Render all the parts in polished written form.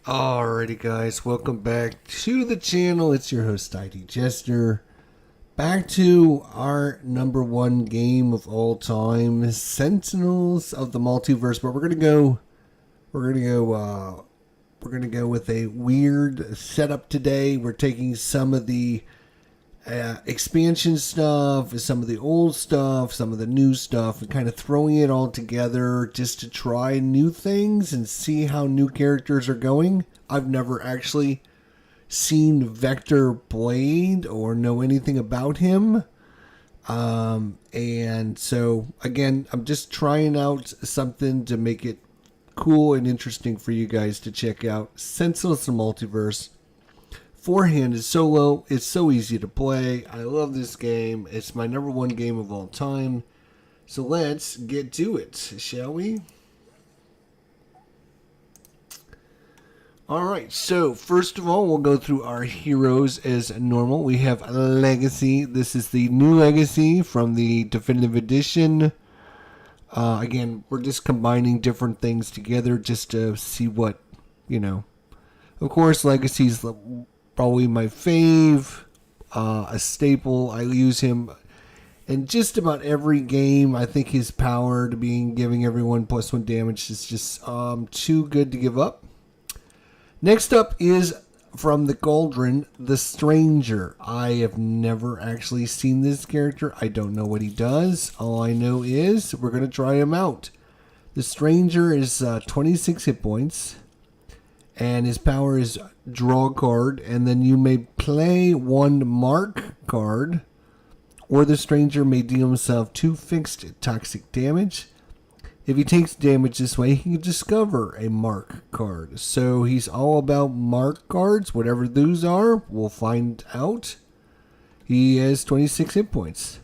Alrighty guys, welcome back to the channel. It's your host ID Jester. Back to our number one game of all time, Sentinels of the Multiverse. But we're gonna go with a weird setup today. We're taking some of the expansion stuff, some of the old stuff, some of the new stuff, and kind of throwing it all together just to try new things and see how new characters are going. I've never actually seen Vector played or know anything about him. And so, again, I'm just trying out something to make it cool and interesting for you guys to check out. Sentinels of the Multiverse. Forehand is solo. It's so easy to play. I love this game. It's my number one game of all time. So let's get to it, shall we? Alright, so first of all, we'll go through our heroes as normal. We have Legacy. This is the new Legacy from the Definitive Edition. Again, we're just combining different things together just to see what, Of course, Legacy's probably my fave, a staple. I use him in just about every game. I think his power to being giving everyone +1 damage is just too good to give up. Next up is from the Cauldron, the Stranger. I have never actually seen this character. I don't know what he does. All I know is we're going to try him out. The Stranger is 26 hit points. And his power is draw a card, and then you may play one mark card, or the Stranger may deal himself 2 fixed toxic damage. If he takes damage this way, he can discover a mark card. So he's all about mark cards, whatever those are, we'll find out. He has 26 hit points.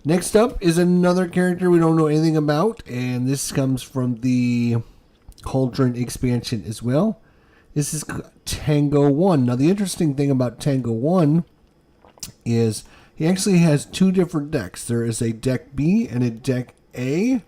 Next up is another character we don't know anything about, and this comes from the Cauldron expansion as well. This is Tango 1. Now, the interesting thing about Tango 1 is he actually has 2 different decks. There is a deck B and a deck A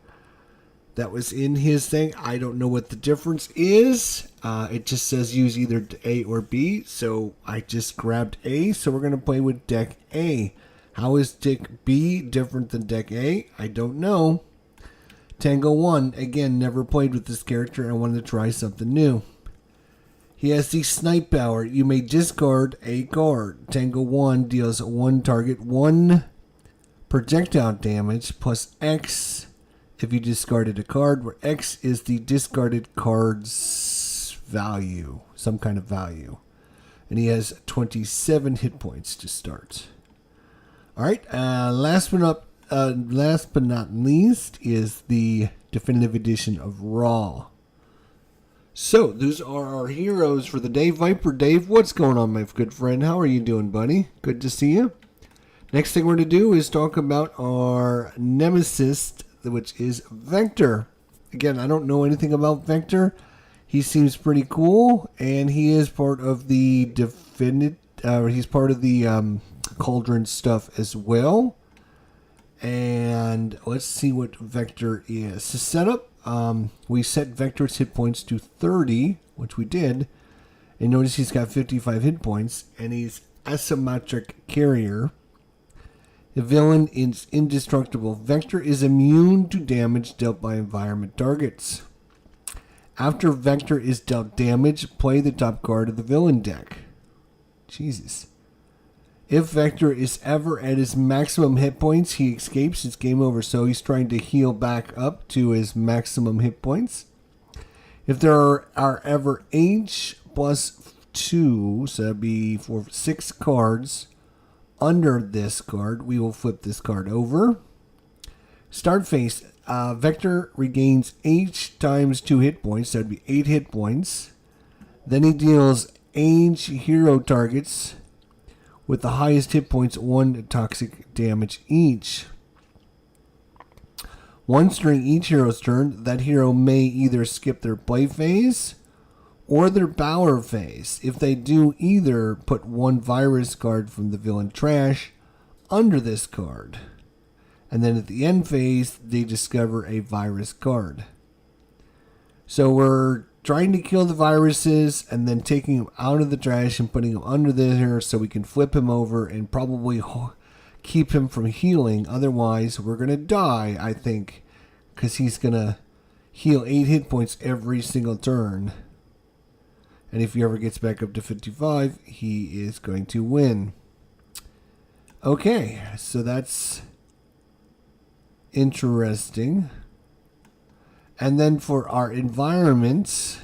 that was in his thing. I don't know what the difference is. It just says use either A or B, so I just grabbed A. So we're going to play with deck A. How is deck B different than deck A? I don't know. Tango 1, again, never played with this character. I wanted to try something new. He has the snipe power. You may discard a card. Tango 1 deals 1 target 1 projectile damage plus X if you discarded a card, where X is the discarded card's value, some kind of value. And he has 27 hit points to start. All right, last but not least is the Definitive Edition of Raw. So, those are our heroes for the day. Viper Dave, what's going on, my good friend? How are you doing, buddy? Good to see you. Next thing we're going to do is talk about our nemesis, which is Vector. Again, I don't know anything about Vector. He seems pretty cool, and he is part of the he's part of the Cauldron stuff as well. And let's see what Vector is. To set up, we set Vector's hit points to 30, which we did. And notice he's got 55 hit points, and he's asymmetric carrier. The villain is indestructible. Vector is immune to damage dealt by environment targets. After Vector is dealt damage, play the top card of the villain deck. Jesus. If Vector is ever at his maximum hit points, he escapes. It's game over. So he's trying to heal back up to his maximum hit points. If there are ever H plus 2, so that'd be for 6 cards under this card, we will flip this card over. Start phase. Vector regains H times 2 hit points. That'd be 8 hit points. Then he deals H hero targets with the highest hit points 1 toxic damage each. Once during each hero's turn, that hero may either skip their play phase or their power phase. If they do either, put 1 virus card from the villain trash under this card. And then at the end phase, they discover a virus card. So we're trying to kill the viruses and then taking him out of the trash and putting him under there so we can flip him over and probably keep him from healing. Otherwise, we're going to die, I think, because he's going to heal 8 hit points every single turn. And if he ever gets back up to 55, he is going to win. Okay, so that's interesting. And then for our environment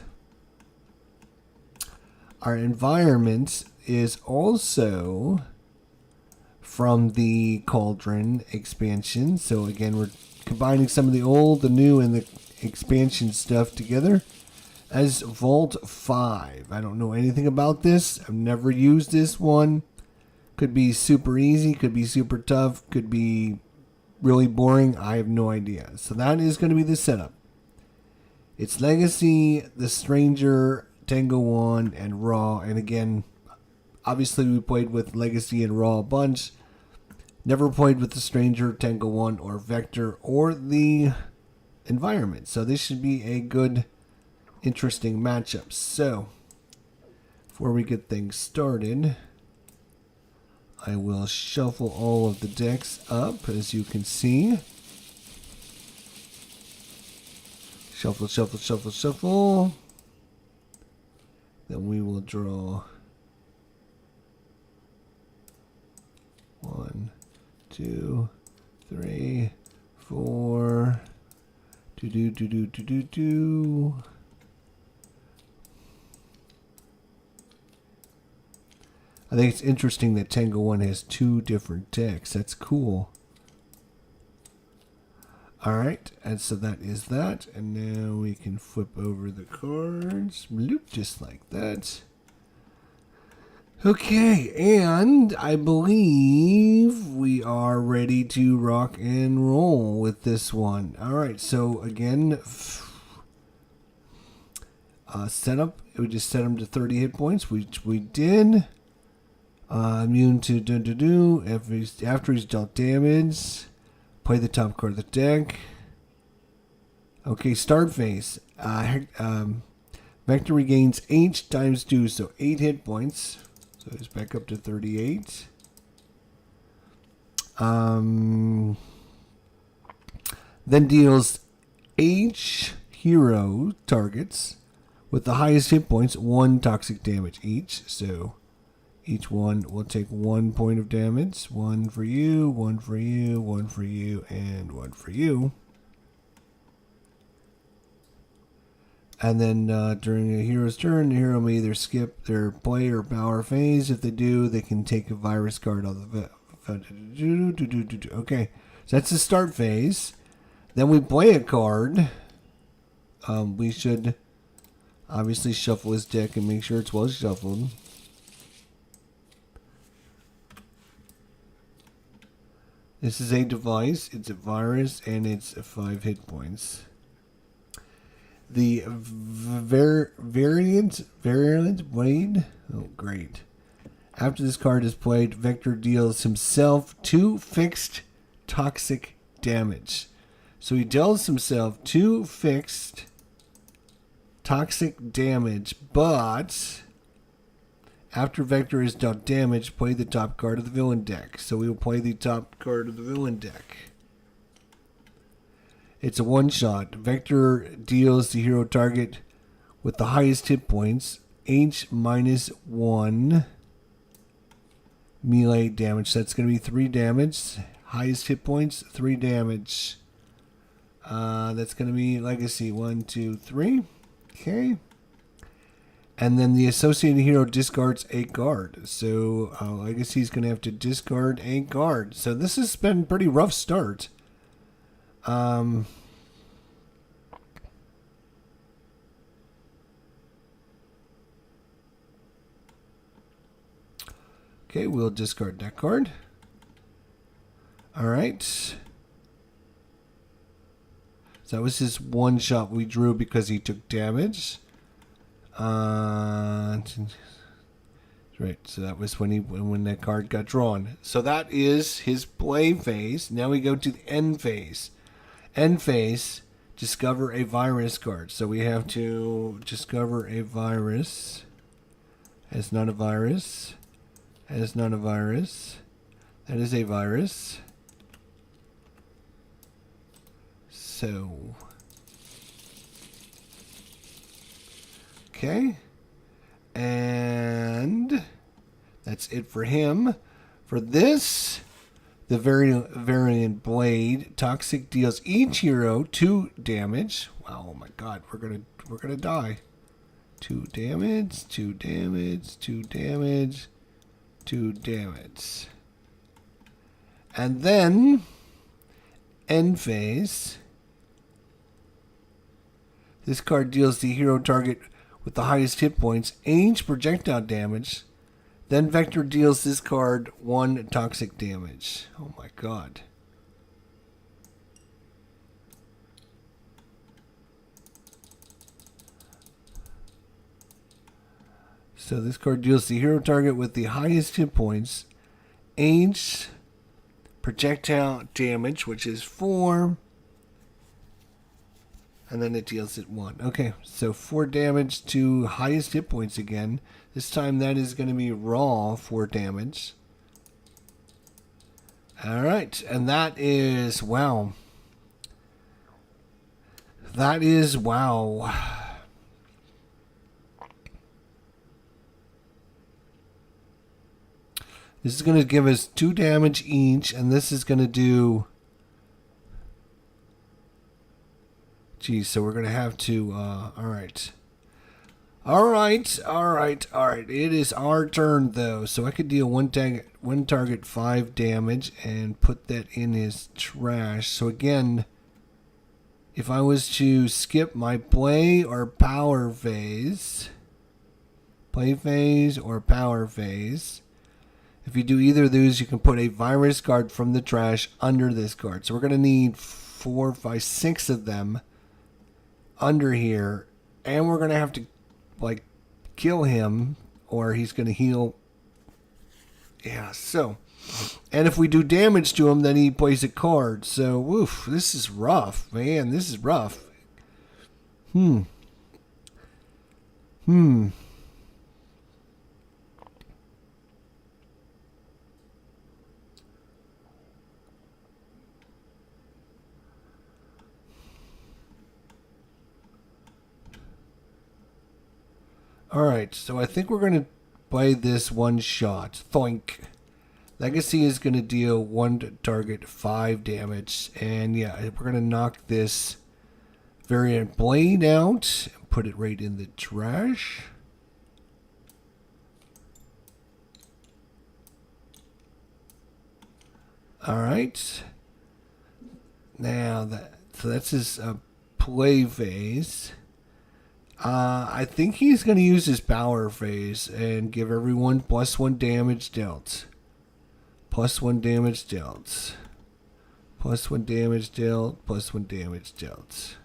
is also from the Cauldron expansion. So again, we're combining some of the old, the new, and the expansion stuff together as Vault 5. I don't know anything about this. I've never used this one. Could be super easy, could be super tough, could be really boring. I have no idea. So that is going to be the setup. It's Legacy, The Stranger, Tango 1, and Raw. And again, obviously we played with Legacy and Raw a bunch. Never played with The Stranger, Tango 1, or Vector, or the environment. So this should be a good, interesting matchup. So, before we get things started, I will shuffle all of the decks up, as you can see. Shuffle, shuffle, shuffle, shuffle. Then we will draw 1, 2, 3, 4. Do. I think it's interesting that Tango 1 has 2 different decks. That's cool. Alright, and so that is that. And now we can flip over the cards. Bloop, just like that. Okay, and I believe we are ready to rock and roll with this one. Alright, so again, setup. We just set him to 30 hit points, which we did. Immune to after he's dealt damage. Play the top card of the deck. Okay, start phase. Vector regains H times 2, so 8 hit points. So he's back up to 38. Then deals H hero targets with the highest hit points 1 toxic damage each. So each one will take 1 point of damage. 1 for you, 1 for you, 1 for you, and 1 for you. And then during a hero's turn, the hero may either skip their play or power phase. If they do, they can take a virus card on the okay, so that's the start phase. Then we play a card. We should obviously shuffle his deck and make sure it's well shuffled. This is a device, it's a virus, and it's 5 hit points. The Virulent Blade. Oh, great. After this card is played, Vector deals himself 2 fixed toxic damage. So he deals himself 2 fixed toxic damage, but after Vector is dealt damage, play the top card of the villain deck. So we will play the top card of the villain deck. It's a one-shot. Vector deals the hero target with the highest hit points, H minus 1 melee damage. That's going to be 3 damage. Highest hit points, 3 damage. That's going to be Legacy. 1, 2, 3. Okay. And then the associated hero discards a card. So Legacy's going to have to discard a card. So this has been a pretty rough start. Okay, we'll discard that card. All right. So that was his one shot we drew because he took damage. Right, so that was when that card got drawn. So that is his play phase. Now we go to the end phase. End phase, discover a virus card. So we have to discover a virus. As not a virus. As not a virus. That is a virus. So. Okay. And that's it for him. For this, the variant blade, toxic deals each hero 2 damage. Wow, oh my god, we're gonna die. 2 damage, 2 damage, 2 damage, 2 damage. And then end phase. This card deals the hero target with the highest hit points each projectile damage. Then Vector deals this card 1 toxic damage. Oh my god. So this card deals the hero target with the highest hit points each projectile damage, which is 4. And then it deals it 1. Okay, so 4 damage to highest hit points again. This time that is going to be raw 4 damage. Alright, and that is, wow. That is, wow. This is going to give us 2 damage each, and this is going to do... Geez, so we're going to have to, alright. Alright. It is our turn, though. So I could deal one target 5 damage and put that in his trash. So again, if I was to skip my play or power phase, if you do either of those, you can put a virus card from the trash under this card. So we're going to need 4, 5, 6 of them under here, and we're gonna have to like kill him or he's gonna heal. Yeah, so, and if we do damage to him, then he plays a card. So woof, this is rough, man. This is rough. Alright, so I think we're going to play this one shot. Thoink. Legacy is going to deal 1 target 5 damage. And yeah, we're going to knock this variant blade out. And put it right in the trash. Alright. Now, so that's his play phase. I think he's going to use his power phase and give everyone +1 damage dealt. +1 damage dealt. +1 damage dealt. +1 damage dealt.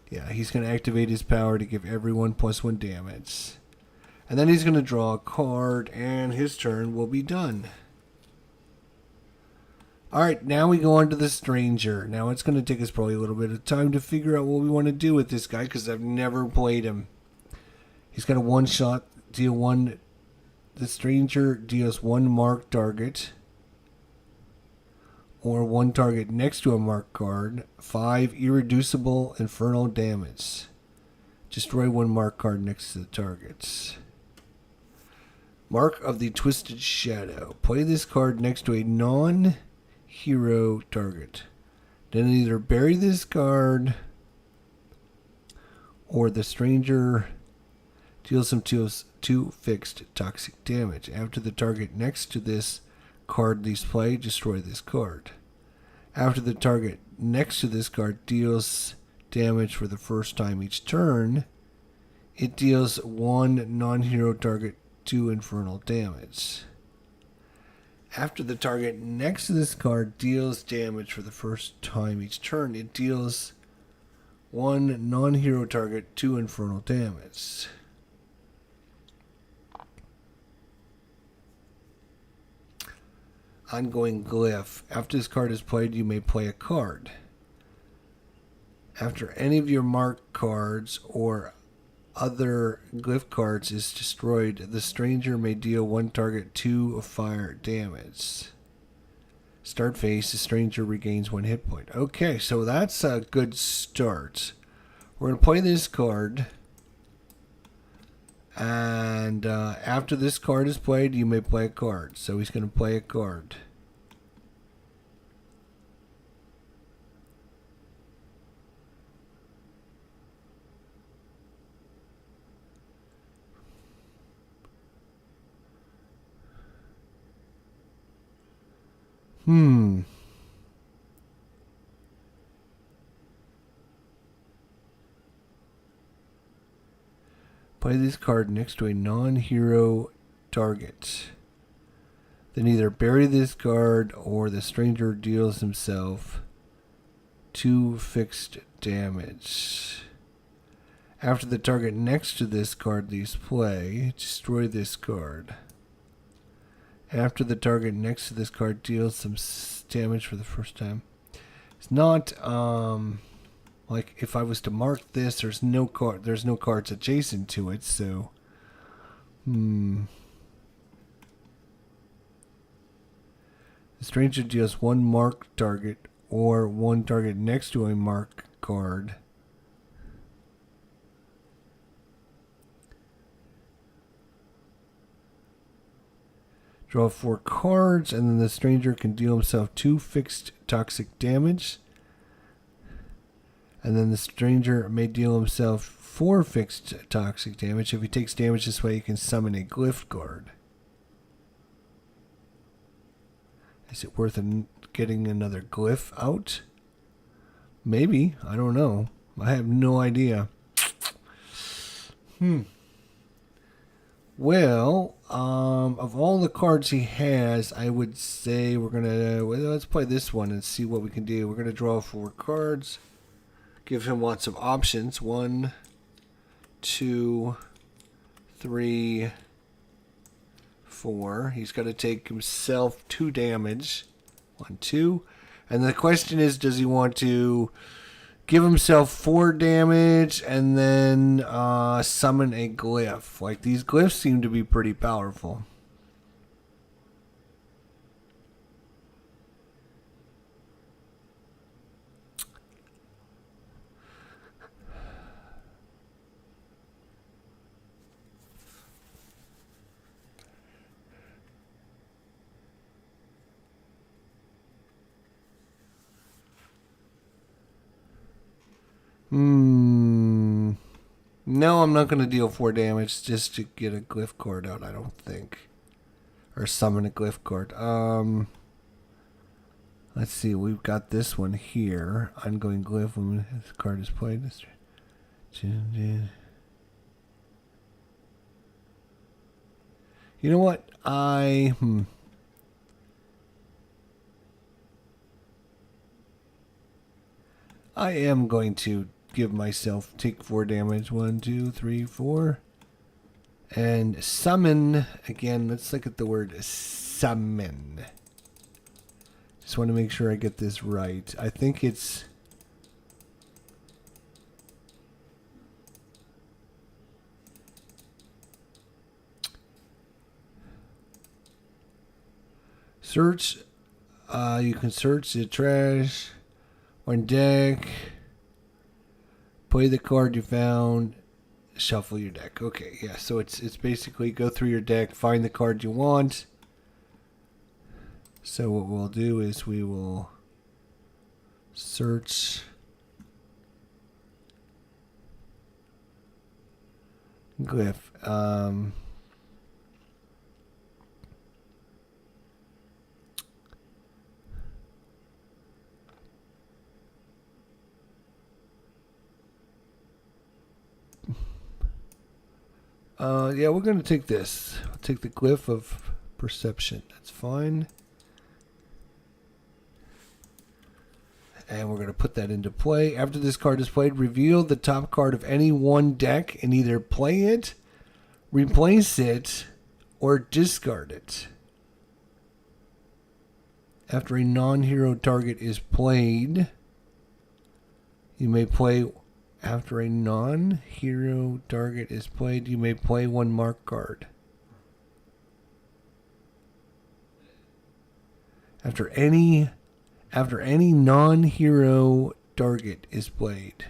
Yeah, he's going to activate his power to give everyone +1 damage. And then he's going to draw a card and his turn will be done. Alright, now we go on to the Stranger. Now it's going to take us probably a little bit of time to figure out what we want to do with this guy because I've never played him. He's got a 1-shot, deal 1. The Stranger deals 1 marked target or 1 target next to a marked card, 5 irreducible infernal damage. Destroy 1 marked card next to the targets. Mark of the Twisted Shadow. Play this card next to a non-hero target. Then either bury this card or the Stranger deals him 2 fixed toxic damage. After the target next to this card leaves play, destroy this card. After the target next to this card deals damage for the first time each turn, it deals 1 non-hero target 2 infernal damage. After the target next to this card deals damage for the first time each turn, it deals 1 non-hero target 2 infernal damage. Ongoing Glyph. After this card is played, you may play a card. After any of your marked cards or other glyph cards is destroyed, the stranger may deal one target 2 fire damage. Start phase, the stranger regains 1 hit point. Okay, so that's a good start. We're going to play this card. And after this card is played, you may play a card. So he's going to play a card. Play this card next to a non-hero target. Then either bury this card or the stranger deals himself 2 fixed damage. After the target next to this card leaves play, destroy this card. After the target next to this card deals some damage for the first time. It's not like if I was to mark this, there's no cards adjacent to it, so the stranger deals 1 marked target or 1 target next to a marked card. Draw 4 cards, and then the stranger can deal himself 2 fixed toxic damage. And then the stranger may deal himself 4 fixed toxic damage. If he takes damage this way, he can summon a glyph card. Is it worth getting another glyph out? Maybe. I don't know. I have no idea. Well, of all the cards he has, I would say we're going to... let's play this one and see what we can do. We're going to draw 4 cards. Give him lots of options. 1, 2, 3, 4. He's got to take himself 2 damage. 1, 2. And the question is, does he want to give himself 4 damage and then summon a glyph? Like, these glyphs seem to be pretty powerful. No, I'm not going to deal 4 damage just to get a glyph card out, I don't think. Or summon a glyph card. Let's see, we've got this one here. Ongoing glyph when this card is played. You know what? I am going to give myself take 4 damage. 1, 2, 3, 4. And summon. Again, let's look at the word summon. Just want to make sure I get this right. I think it's... search. You can search the trash on deck. Play the card you found. Shuffle your deck. Okay, yeah. So it's basically go through your deck, find the card you want. So what we'll do is we will search glyph. Yeah, we're going to take this. We'll take the glyph of perception. That's fine. And we're going to put that into play. After this card is played, reveal the top card of any one deck and either play it, replace it, or discard it. After a non-hero target is played, You may play after a non-hero target is played. You may play one mark card. After any non-hero target is played,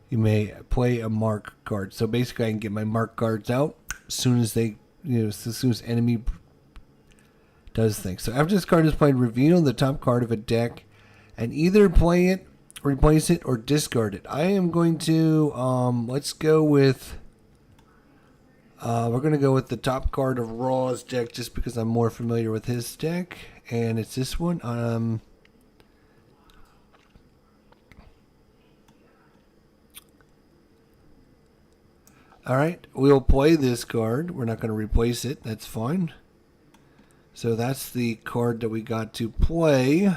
you may play a mark card. So basically, I can get my mark cards out as soon as they, as soon as enemy does things. So after this card is played, reveal the top card of a deck, and either play it, replace it, or discard it. I am going to let's go with. We're going to go with the top card of Raw's deck just because I'm more familiar with his deck. And it's this one. Alright, we'll play this card. We're not going to replace it. That's fine. So that's the card that we got to play.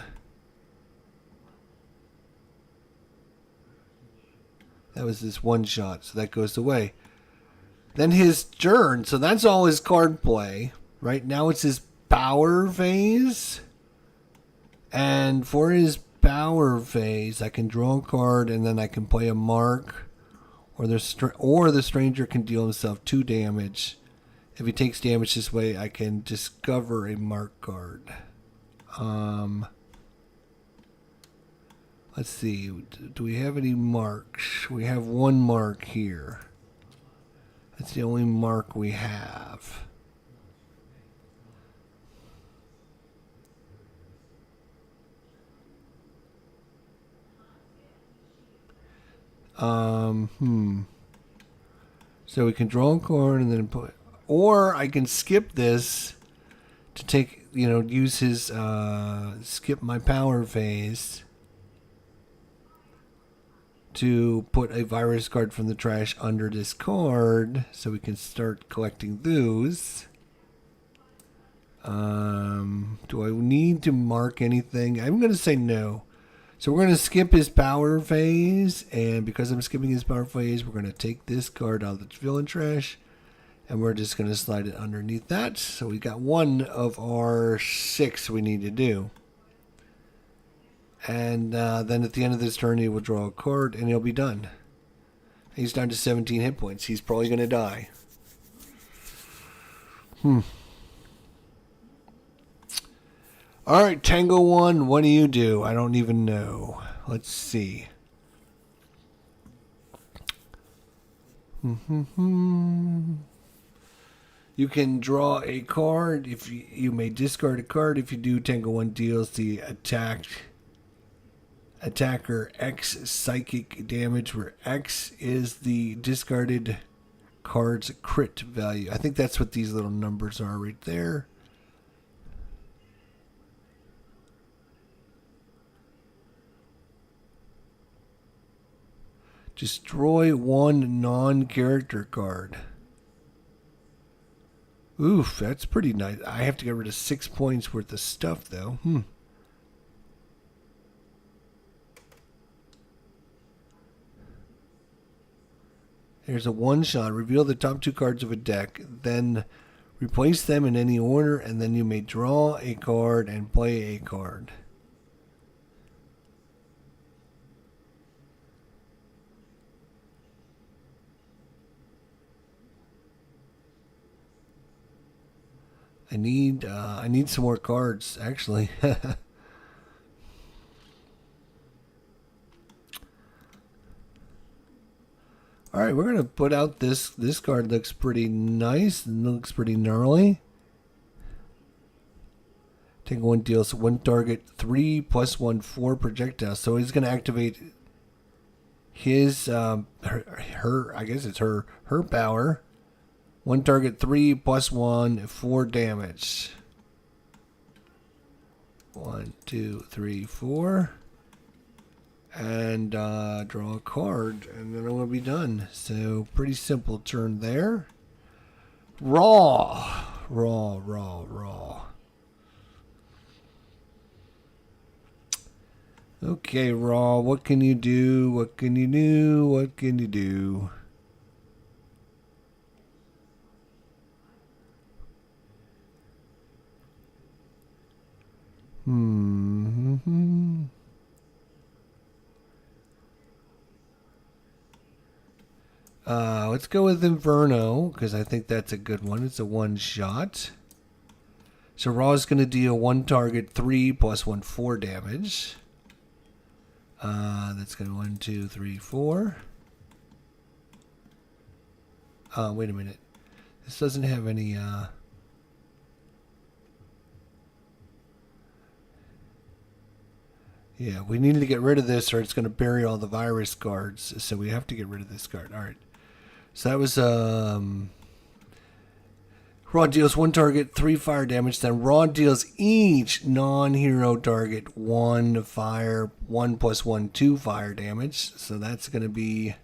That was this one shot, so that goes away. Then his turn, so that's all his card play. Right now it's his power phase. And for his power phase, I can draw a card and then I can play a mark. Or the stranger can deal himself 2 damage. If he takes damage this way, I can discover a mark card. Let's see. Do we have any marks? We have one mark here. That's the only mark we have. So we can draw a card and then put, or I can skip this to take, use his, skip my power phase to put a virus card from the trash under this card so we can start collecting those. Do I need to mark anything? I'm going to say no. So we're going to skip his power phase, and because I'm skipping his power phase, we're going to take this card out of the villain trash, and we're just going to slide it underneath that. So we got one of our 6 we need to do. And then at the end of this turn, he will draw a card, and he'll be done. He's down to 17 hit points. He's probably going to die. Alright, Tango 1, what do you do? I don't even know. Let's see. You can draw a card. If you may discard a card. If you do, Tango 1 deals the attacker X psychic damage, where X is the discarded card's crit value. I think that's what these little numbers are right there. Destroy one non-character card. Oof, that's pretty nice. I have to get rid of 6 points worth of stuff, though. There's a one-shot. Reveal the top 2 cards of a deck. Then replace them in any order, and then you may draw a card and play a card. I need some more cards, actually. All right, we're gonna put out this card. Looks pretty nice and looks pretty gnarly. Tango 1 deals 1 target 3 plus 1 4 projectiles. So he's gonna activate his her I guess it's her power. 1 target 3 plus 1 4 damage. 1, 2, 3, 4. And draw a card, and then I'm going to be done. So pretty simple turn there. Raw. Okay, Raw, what can you do? What can you do? What can you do? Let's go with Inferno, because I think that's a good one. It's a one shot. So Raw is going to deal one target 3 plus 1 4 damage. That's going to 1, 2, 3, 4. Wait a minute. This doesn't have any. Yeah, we need to get rid of this or it's going to bury all the virus cards. So we have to get rid of this card. All right. So that was Raw deals one target 3 fire damage. Then Raw deals each non-hero target 1 fire, 1 plus 1, 2 fire damage. So that's going to be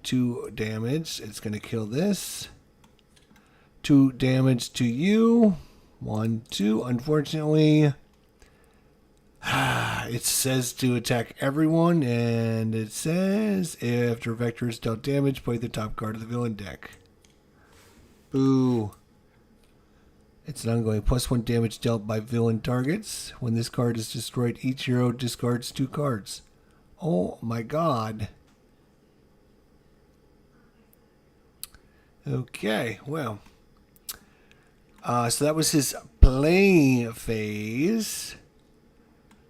2 damage. It's going to kill this. 2 damage to you. 1, 2. Unfortunately, it says to attack everyone, and it says after Vector is dealt damage, play the top card of the villain deck. Boo. It's an ongoing plus 1 damage dealt by villain targets. When this card is destroyed, each hero discards 2 cards. Oh my god. Okay, well. So that was his play phase.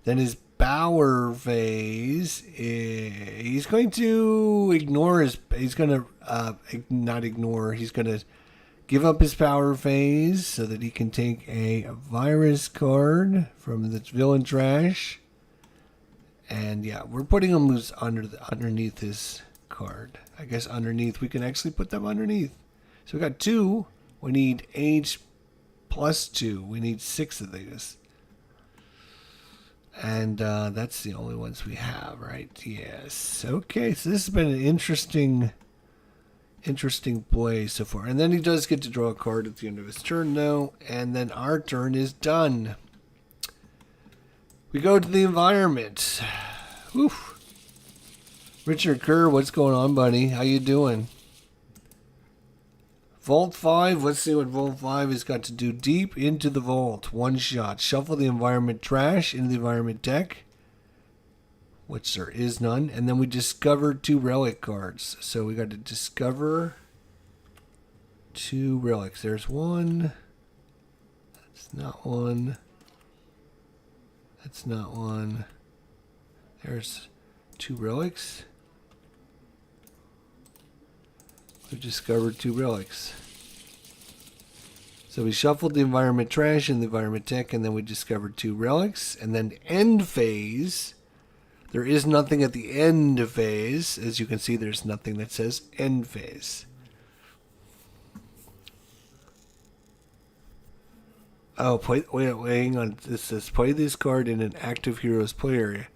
Then his power phase, he's going to ignore his, he's going to, not ignore, he's going to give up his power phase so that he can take a virus card from the villain trash. And yeah, we're putting them loose underneath his card. I guess underneath, we can actually put them underneath. So we got 2, we need H plus 2, we need 6 of these. And that's the only ones we have, right? Yes. Okay, so this has been an interesting play so far. And then he does get to draw a card at the end of his turn, though. And then our turn is done. We go to the environment. Oof. Richard Kerr, what's going on, buddy? How you doing? Vault 5, let's see what Vault 5 has got to do. Deep into the vault, one shot. Shuffle the environment trash into the environment deck, which there is none. And then we discover 2 relic cards. So we got to discover 2 relics. There's one. That's not one. That's not one. There's 2 relics. We've discovered 2 relics. So we shuffled the environment trash and the environment deck, and then we discovered 2 relics. And then end phase, there is nothing at the end of phase. As you can see, there's nothing that says end phase. Oh, wait, hang on. This says play this card in an active hero's play area.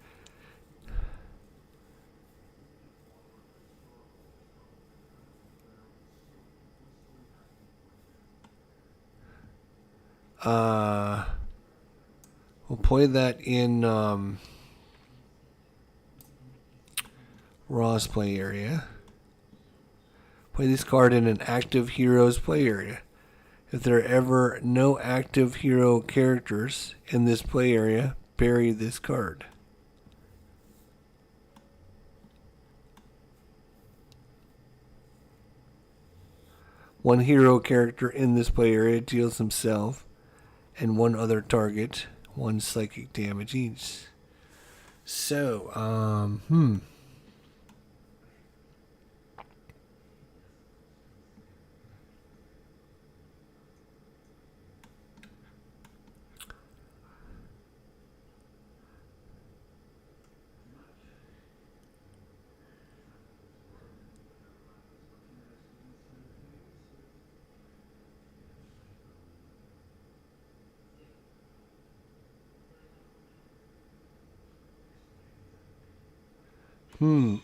We'll play that in Raw's play area. Play this card in an active hero's play area. If there are ever no active hero characters in this play area, bury this card. One hero character in this play area deals himself and one other target 1 psychic damage each. So,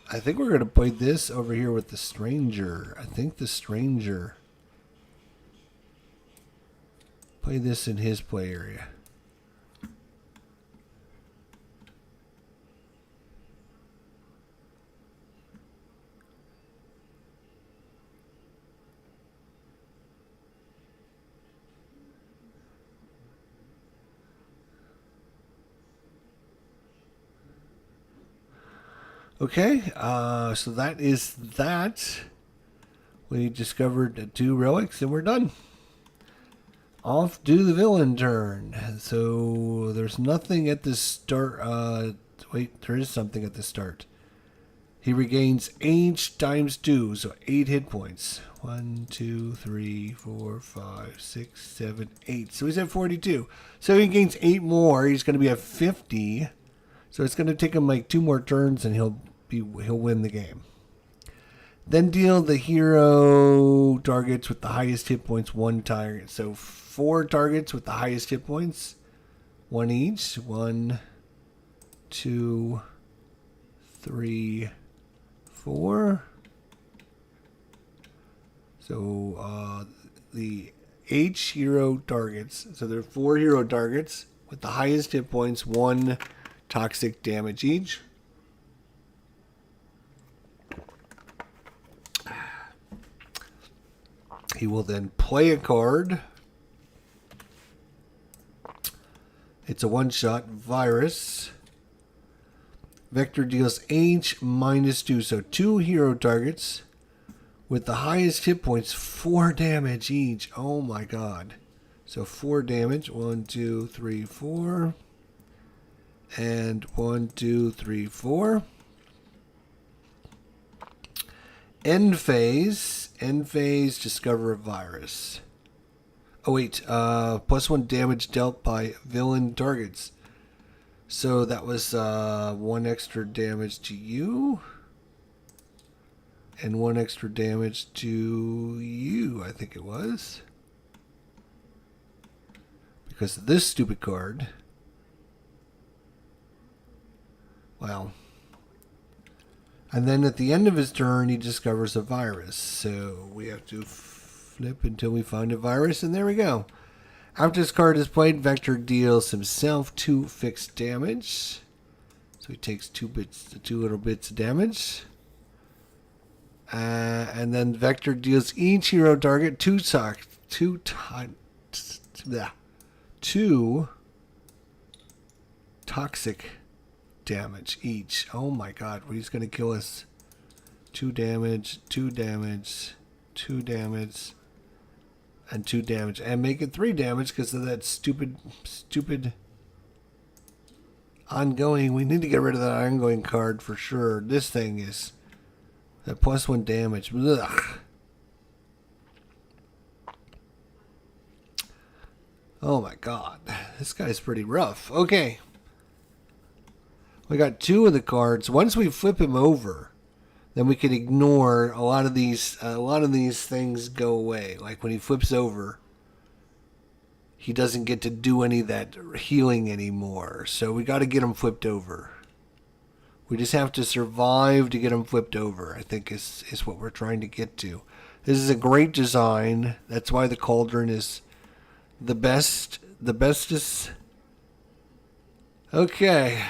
I think we're going to play this over here with the Stranger. I think the Stranger. Play this in his play area. Okay, so that is that. We discovered 2 relics and we're done. Off to the villain turn. So there's nothing at the start. Wait, there is something at the start. He regains H times 2, so 8 hit points. 1, 2, 3, 4, 5, 6, 7, 8. So he's at 42. So he gains 8 more. He's going to be at 50. So it's going to take him like 2 more turns, and he'll win the game. Then deal the hero targets with the highest hit points 1 target. So 4 targets with the highest hit points, 1 each. 1, 2, 3, 4. So the H hero targets. So there are 4 hero targets with the highest hit points, 1 toxic damage each. He will then play a card. It's a one-shot virus. Vector deals H minus 2. So 2 hero targets with the highest hit points, 4 damage each. Oh my god. So 4 damage. 1, 2, 3, 4. And 1, 2, 3, 4. End phase. End phase, discover a virus. Oh wait, plus 1 damage dealt by villain targets. So that was 1 extra damage to you. And 1 extra damage to you, I think it was. Because of this stupid card. Wow. And then at the end of his turn, he discovers a virus. So we have to flip until we find a virus, and there we go. After this card is played, Vector deals himself 2 fixed damage. So he takes 2 little bits of damage. And then Vector deals each hero target 2 toxic damage each. Oh my god, he's going to kill us. 2 damage, 2 damage, 2 damage, and 2 damage. And make it 3 damage because of that stupid ongoing. We need to get rid of that ongoing card for sure. This thing is that plus 1 damage. Ugh. Oh my god. This guy's pretty rough. Okay. We got 2 of the cards. Once we flip him over, then we can ignore a lot of these things go away. Like when he flips over, he doesn't get to do any of that healing anymore. So we got to get him flipped over. We just have to survive to get him flipped over, I think is what we're trying to get to. This is a great design. That's why the cauldron is the best. The bestest. Okay.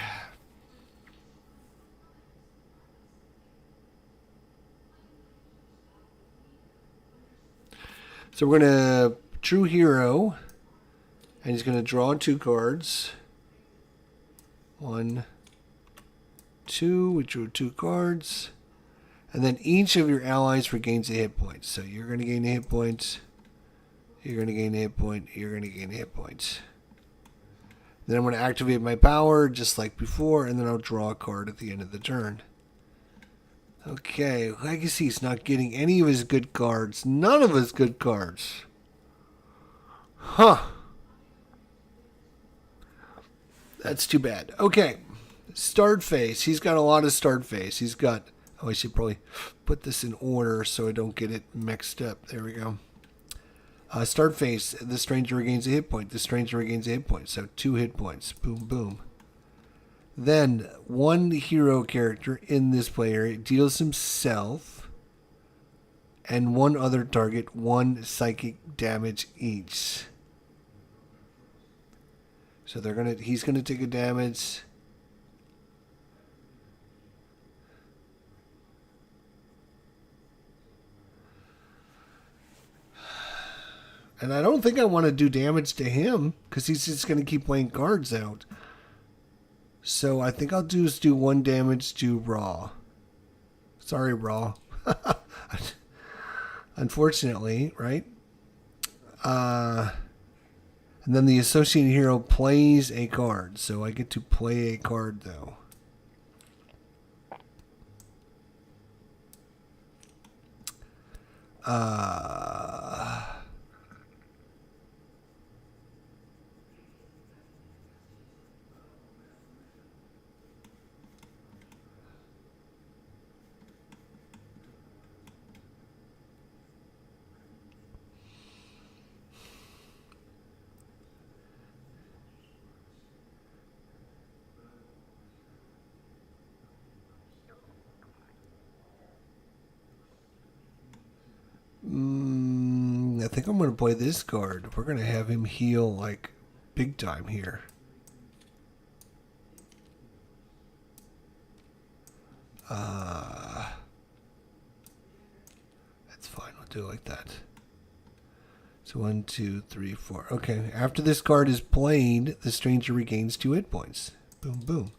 So we're going to True Hero, and he's going to draw 2 cards. 1, 2, we drew 2 cards. And then each of your allies regains a hit point. So you're going to gain a hit point, you're going to gain a hit point, you're going to gain a hit point. Then I'm going to activate my power just like before, and then I'll draw a card at the end of the turn. Okay, Legacy's not getting any of his good cards. None of his good cards. Huh. That's too bad. Okay. Start phase. He's got a lot of start phase. He's got... Oh, I should probably put this in order so I don't get it mixed up. There we go. Start phase. The stranger regains a hit point. The stranger regains a hit point. So 2 hit points. Boom, boom. Then, 1 hero character in this player deals himself and 1 other target 1 psychic damage each. So he's gonna take a damage. And I don't think I want to do damage to him because he's just gonna keep playing cards out. So I think I'll just do 1 damage to Raw. Sorry, Raw. Unfortunately, right? And then the associated hero plays a card. So I get to play a card, though. I think I'm going to play this card. We're going to have him heal, like, big time here. That's fine. We'll do it like that. So 1, 2, 3, 4. Okay. After this card is played, the stranger regains 2 hit points. Boom, boom.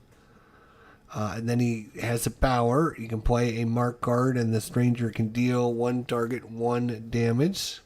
And then he has a power. You can play a mark card, and the stranger can deal one target 1 damage.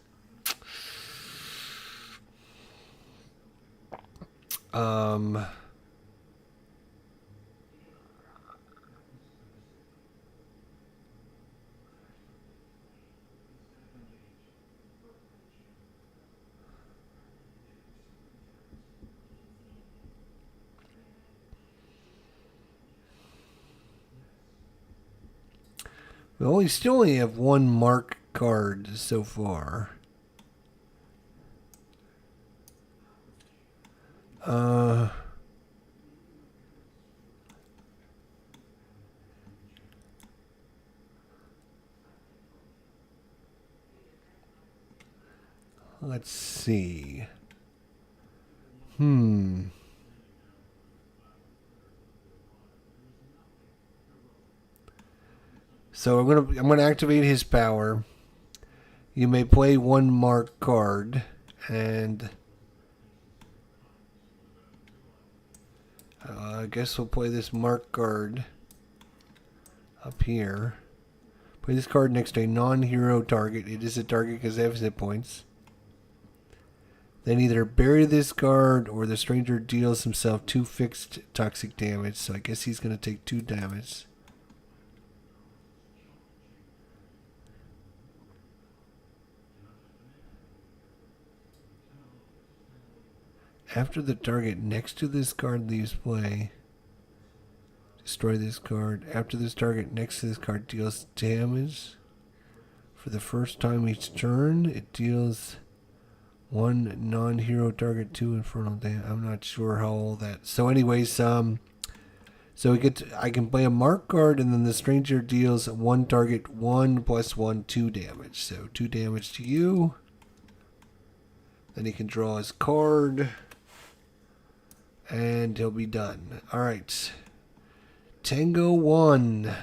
We still only have 1 mark card so far. Let's see. So I'm gonna activate his power. You may play 1 mark card, and I guess we'll play this mark card up here. Play this card next to a non-hero target. It is a target because they have hit points. Then either bury this card or the stranger deals himself 2 fixed toxic damage. So I guess he's going to take 2 damage. After the target next to this card leaves play, destroy this card. After this target next to this card deals damage, for the first time each turn, it deals 1 non-hero target 2 infernal damage. I'm not sure how all that. So, anyways, so I can play a mark card, and then the stranger deals 1 target 1 plus 1 2 damage. So 2 damage to you. Then he can draw his card, and he'll be done. All right, Tango 1.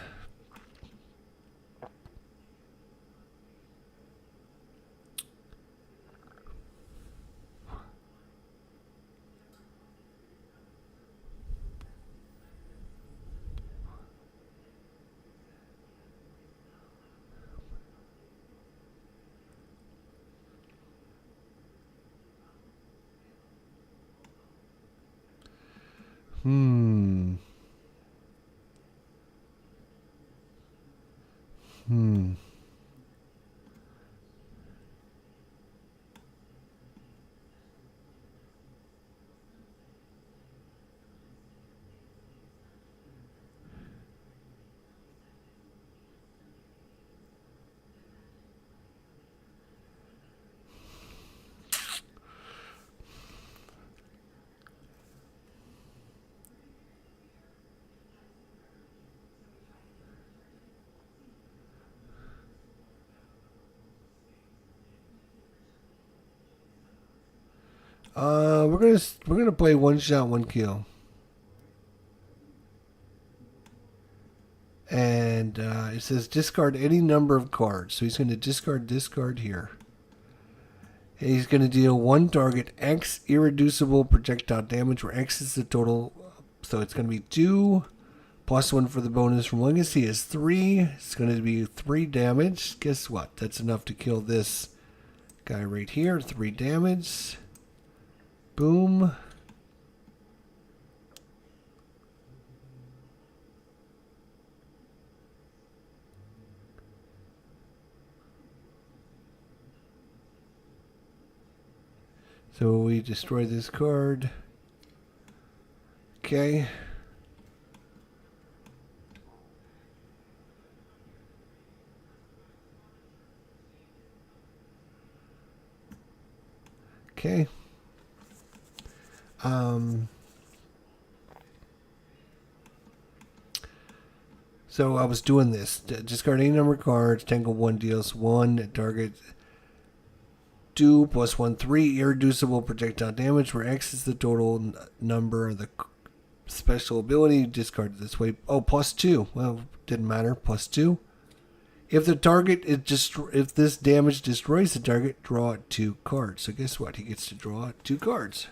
We're gonna play 1 shot, 1 kill, and it says discard any number of cards. So he's going to discard this card here. And he's going to deal 1 target X irreducible projectile damage, where X is the total. So it's going to be 2 +1 for the bonus from Legacy is 3. It's going to be 3 damage. Guess what? That's enough to kill this guy right here. 3 damage. Boom. So we destroy this card. Okay. Okay. So I was doing this. Discard any number of cards. Tango 1 deals 1. Target 2 +1 3 irreducible projectile damage, where X is the total number of the special ability. Discard this way. Oh, +2. Well, didn't matter. +2. If the target is if this damage destroys the target, draw 2 cards. So guess what? He gets to draw 2 cards.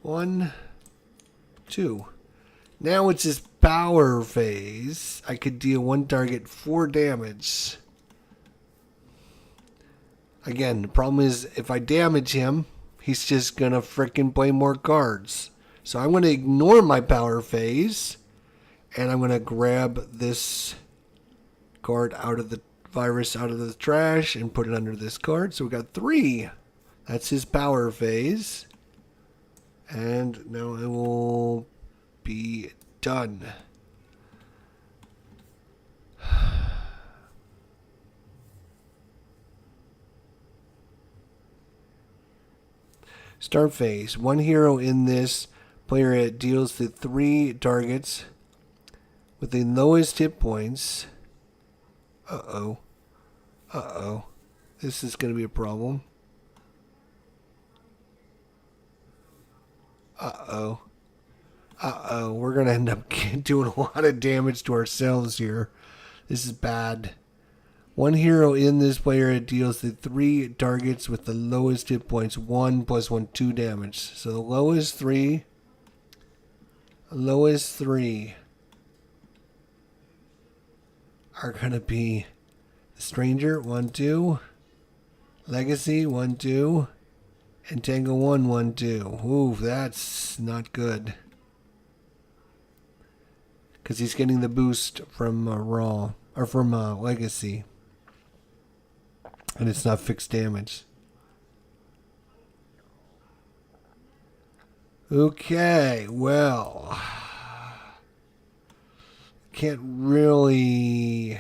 1, 2. Now it's his power phase. I could deal 1 target 4 damage. Again, the problem is if I damage him, he's just gonna frickin' play more cards. So I'm gonna ignore my power phase, and I'm gonna grab this card out of the virus out of the trash and put it under this card. So we got 3. That's his power phase. And now it will be done. Start phase. 1 hero in this player deals to 3 targets with the lowest hit points. Uh-oh. Uh-oh. This is going to be a problem. Uh-oh. Uh-oh. We're going to end up doing a lot of damage to ourselves here. This is bad. 1 hero in this player deals to 3 targets with the lowest hit points. 1 +1, 2 damage. So the lowest 3. Lowest 3 are going to be the Stranger, 1, 2. Legacy, 1, 2. And Tango 1, 1, 2. Ooh, that's not good. Because he's getting the boost from Raw. Or from Legacy. And it's not fixed damage. Okay, well. Can't really.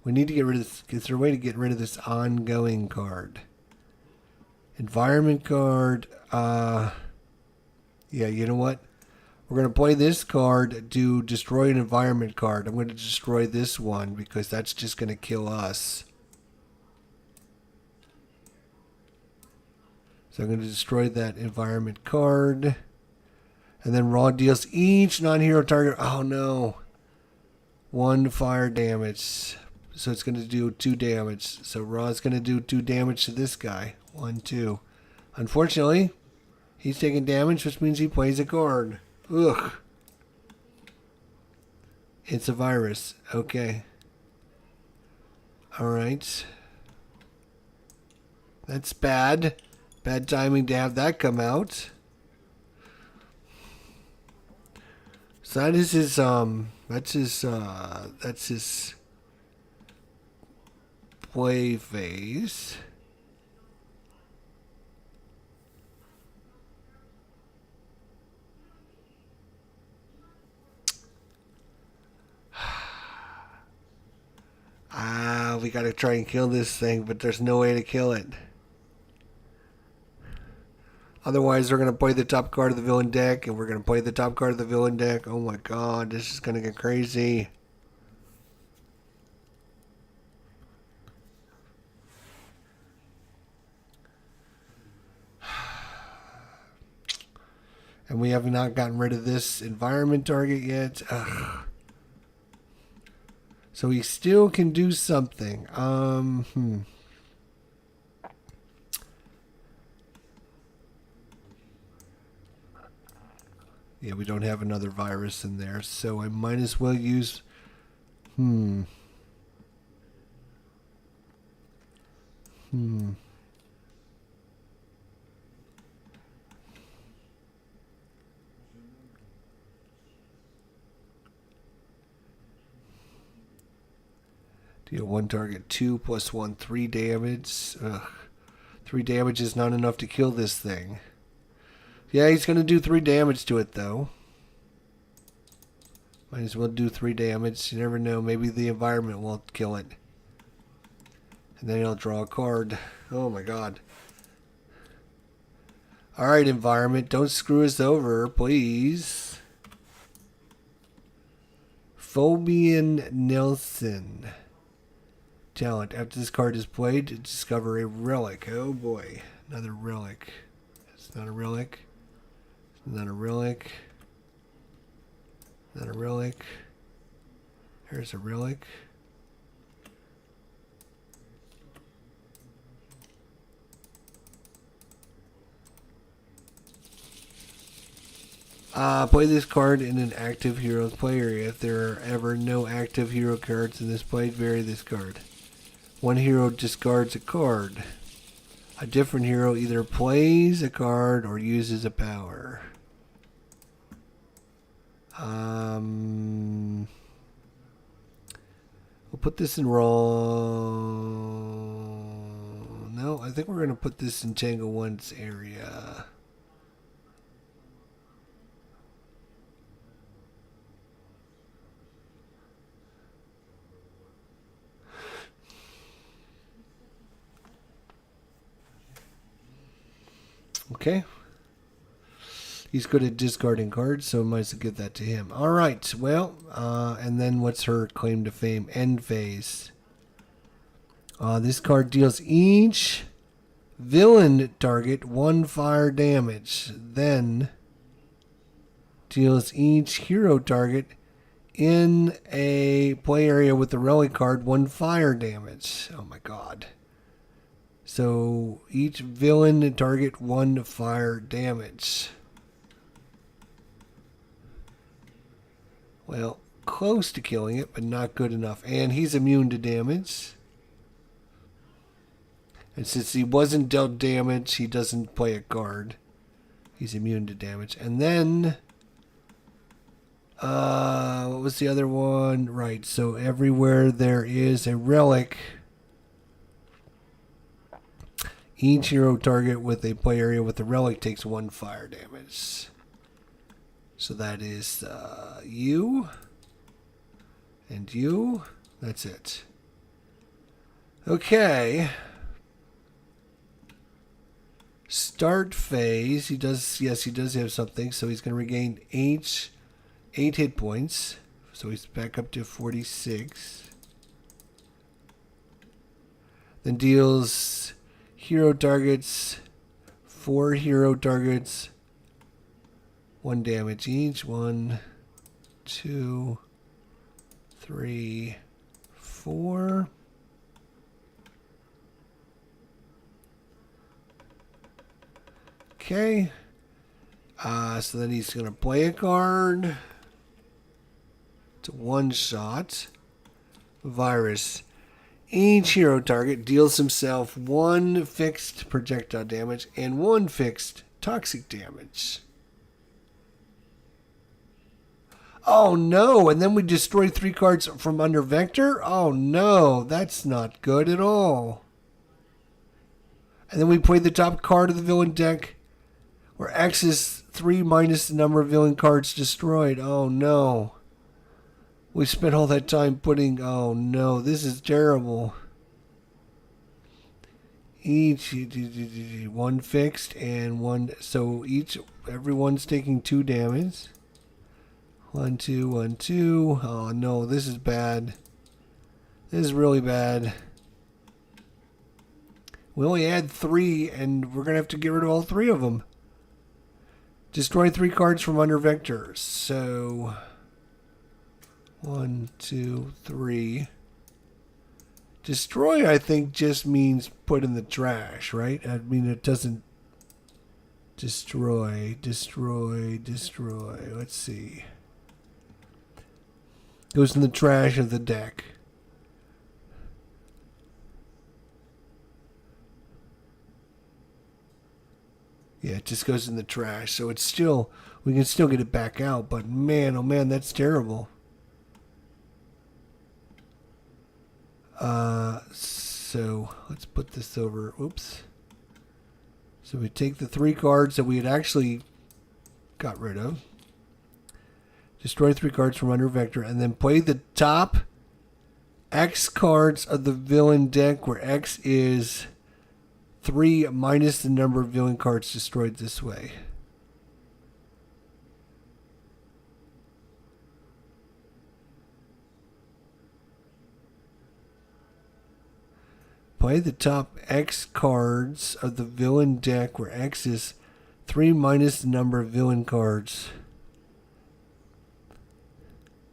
We need to get rid of this. Is there a way to get rid of this ongoing card? Environment card. Yeah, you know what? We're going to play this card to destroy an environment card. I'm going to destroy this one because that's just going to kill us. So I'm going to destroy that environment card. And then Raw deals each non-hero target. Oh no. 1 fire damage. So it's going to do 2 damage. So Raw is going to do 2 damage to this guy. 1, 2. Unfortunately, he's taking damage, which means he plays a card. Ugh. It's a virus. Okay. Alright. That's bad. Bad timing to have that come out. So that is his that's his play phase. We gotta try and kill this thing, but there's no way to kill it. Otherwise, they're going to play the top card of the villain deck, and we're going to play the top card of the villain deck. Oh my god, this is going to get crazy. And we have not gotten rid of this environment target yet. Ugh. So he still can do something. Yeah, we don't have another virus in there, so I might as well use... Hmm. Deal one target, 2 plus 1, 3 damage. Ugh. 3 damage is not enough to kill this thing. Yeah, he's going to do 3 damage to it, though. Might as well do 3 damage. You never know. Maybe the environment won't kill it. And then he'll draw a card. Oh, my God. Alright, environment. Don't screw us over, please. Phobian Nelson. Talent. After this card is played, discover a relic. Oh, boy. Another relic. It's not a relic. It's not a relic. Not a relic. There's a relic. Play this card in an active hero's play area. If there are ever no active hero cards in this play, vary this card. One hero discards a card. A different hero either plays a card or uses a power. We'll put this in wrong. No, I think we're going to put this in Tango 1's area. Okay. He's good at discarding cards, so I might as well give that to him. Alright, well, and then what's her claim to fame? End phase. This card deals each villain target 1 fire damage. Then deals each hero target in a play area with the relic card 1 fire damage. Oh my God. So each villain target 1 fire damage. Well, close to killing it, but not good enough. And he's immune to damage. And since he wasn't dealt damage, he doesn't play a card. He's immune to damage. And then, what was the other one? Right, so everywhere there is a relic, each hero target with a play area with a relic takes 1 fire damage. So that is you and you. That's it. Okay. Start phase. He does have something. So he's going to regain 8 hit points. So he's back up to 46. Then deals hero targets, 4 hero targets, 1 damage each. 1, 2, 3, 4. Okay. So then he's going to play a card. It's a 1-shot. Virus. Each hero target deals himself 1 fixed projectile damage and 1 fixed toxic damage. Oh no, and then we destroy 3 cards from under Vector? Oh no, that's not good at all. And then we play the top card of the villain deck, where X is 3 minus the number of villain cards destroyed. Oh no. We spent all that time putting... Oh no, this is terrible. Each 1 fixed and 1... So everyone's taking 2 damage. 1, 2, 1, 2. Oh no, this is bad. This is really bad. We only had 3, and we're going to have to get rid of all 3 of them. Destroy 3 cards from under Vector. So 1, 2, 3. Destroy, I think, just means put in the trash, right? I mean, it doesn't... Destroy, destroy, destroy. Let's see. Goes in the trash of the deck. Yeah, it just goes in the trash. So it's still, we can still get it back out. But man, oh man, that's terrible. So let's put this over. Oops. So we take the 3 cards that we had actually got rid of. Destroy 3 cards from under vector. And then play the top X cards of the villain deck, where X is 3 minus the number of villain cards destroyed this way. Play the top X cards of the villain deck, where X is 3 minus the number of villain cards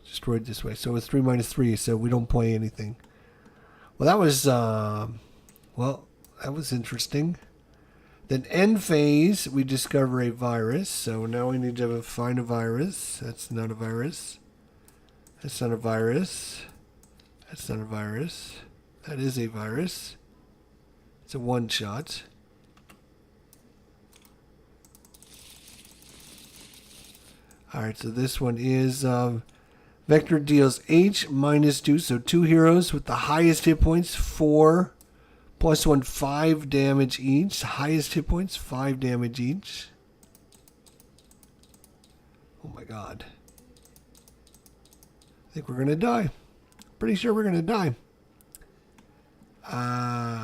destroyed this way. So it's 3 minus 3, so we don't play anything. Well, that was that was interesting. Then end phase, we discover a virus. So now we need to find a virus. That's not a virus. That's not a virus. That's not a virus. That is a virus. It's a one-shot. Alright, so this one is Vector deals H minus 2, so 2 heroes with the highest hit points, 4 plus 1, 5 damage each. Highest hit points, 5 damage each. Oh my god. I think we're going to die. Pretty sure we're going to die.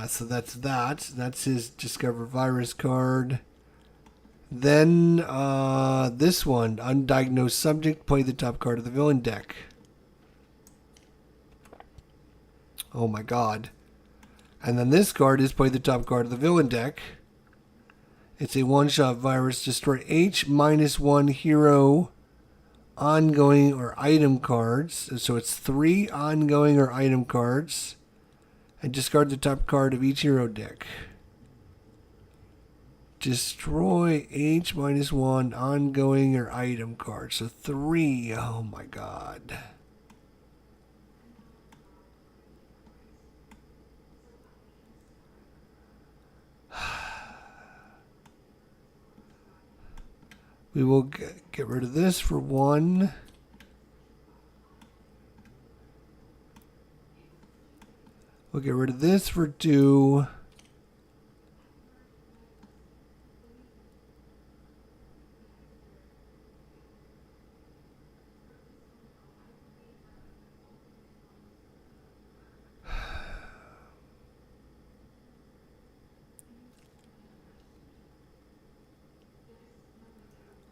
So that's that. That's his Discover Virus card. Then this one, Undiagnosed Subject, play the top card of the villain deck. Oh my god. And then this card is play the top card of the villain deck. It's a one-shot virus. Destroy H minus 1 hero ongoing or item cards. So it's 3 ongoing or item cards. And discard the top card of each hero deck. Destroy H minus 1 ongoing or item cards. So 3. Oh my god. We will get rid of this for 1. We'll get rid of this for 2.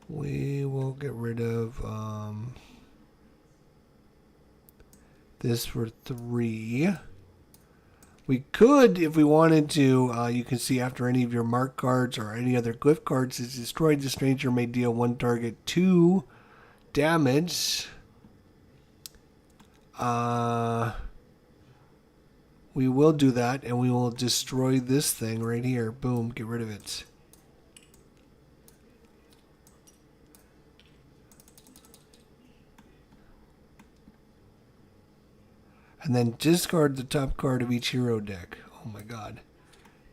We will get rid of this for 3. We could, if we wanted to, you can see after any of your mark cards or any other glyph cards is destroyed, the stranger may deal 1 target 2 damage. We will do that, and we will destroy this thing right here. Boom, get rid of it. And then discard the top card of each hero deck. Oh my god.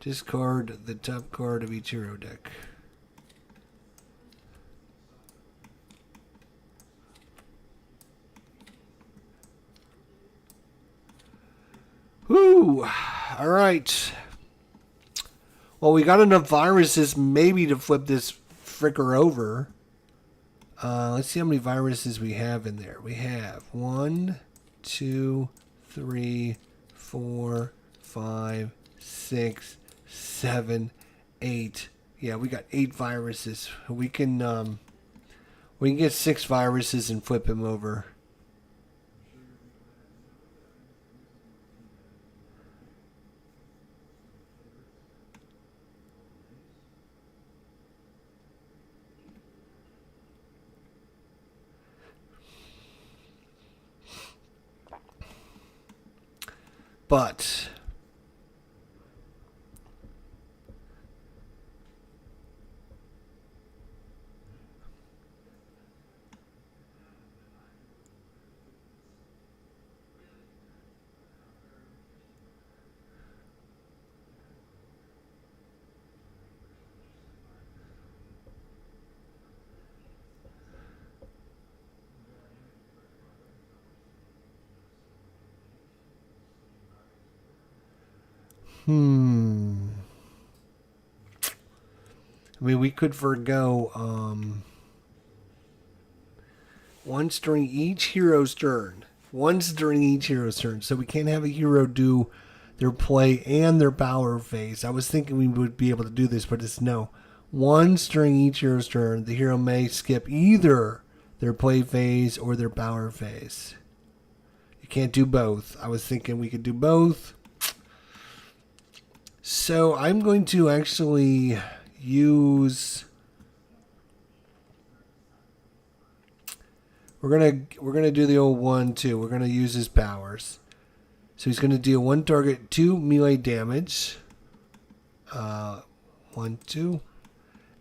Discard the top card of each hero deck. Whoo! Alright. Well, we got enough viruses maybe to flip this fricker over. Let's see how many viruses we have in there. We have 1, 2, 3, 4, 5, 6, 7, 8. Yeah, we got 8 viruses. We can get 6 viruses and flip him over. But I mean, we could forego once during each hero's turn. Once during each hero's turn. So we can't have a hero do their play and their power phase. I was thinking we would be able to do this, but it's no. Once during each hero's turn, the hero may skip either their play phase or their power phase. You can't do both. I was thinking we could do both. So I'm going to actually use... We're gonna do the old 1-2. We're gonna use his powers. So he's gonna deal one target 2 melee damage. 1-2,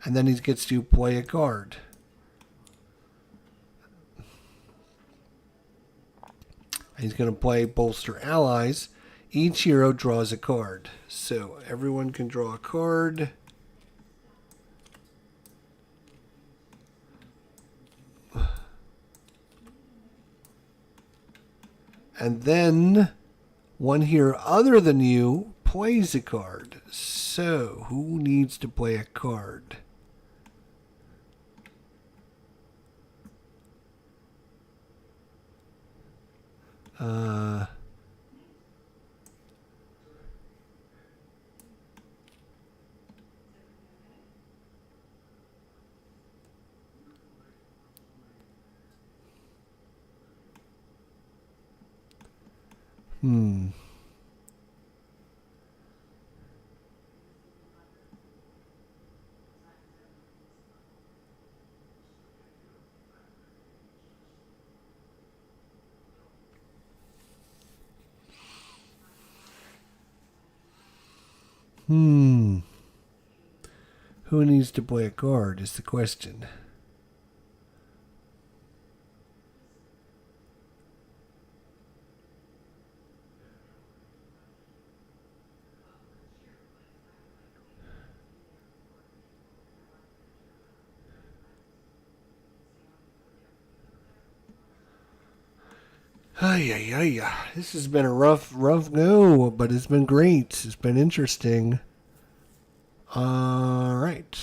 and then he gets to play a card. And he's gonna play bolster allies. Each hero draws a card. So everyone can draw a card. And then one hero other than you plays a card. So who needs to play a card? Who needs to play a card is the question. This has been a rough go, but it's been great. It's been interesting. All right.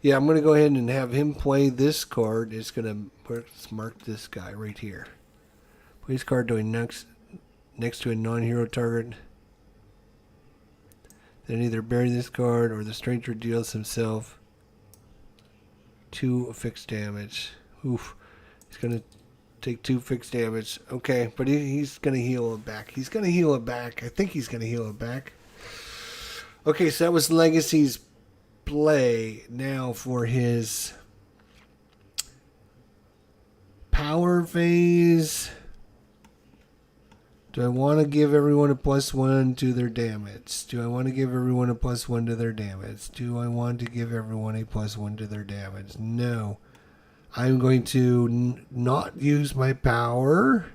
Yeah, I'm going to go ahead and have him play this card. It's going to mark this guy right here. Play this card doing next to a non-hero target. Then either bury this card or the stranger deals himself 2 fixed damage. Oof. He's going to take 2 fixed damage. Okay, but he's going to heal it back. He's going to heal it back. I think he's going to heal it back. Okay, so that was Legacy's play. Now for his power phase. Do I want to give everyone a +1 to their damage? Do I want to give everyone a +1 to their damage? Do I want to give everyone a +1 to their damage? No. I'm going to not use my power.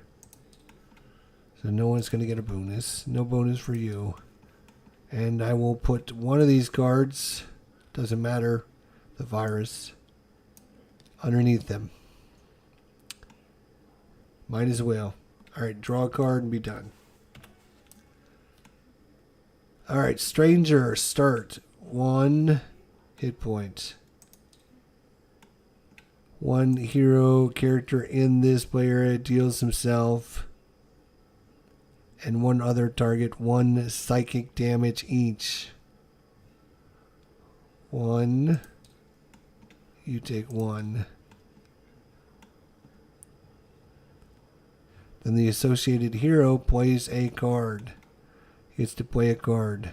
So no one's going to get a bonus. No bonus for you. And I will put one of these cards, doesn't matter, the virus, underneath them. Might as well. Alright, draw a card and be done. Alright, stranger, start. 1 hit point. 1 hero character in this play area deals himself and 1 other target 1 psychic damage each. 1. You take 1. Then the associated hero plays a card. He gets to play a card.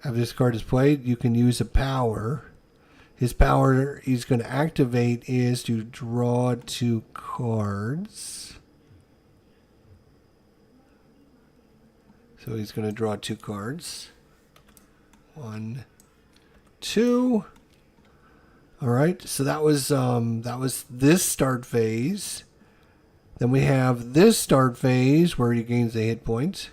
After this card is played, you can use a power. His power he's going to activate is to draw 2 cards. So he's going to draw 2 cards. 1, 2. All right. So that was this start phase. Then we have this start phase where he gains a hit point.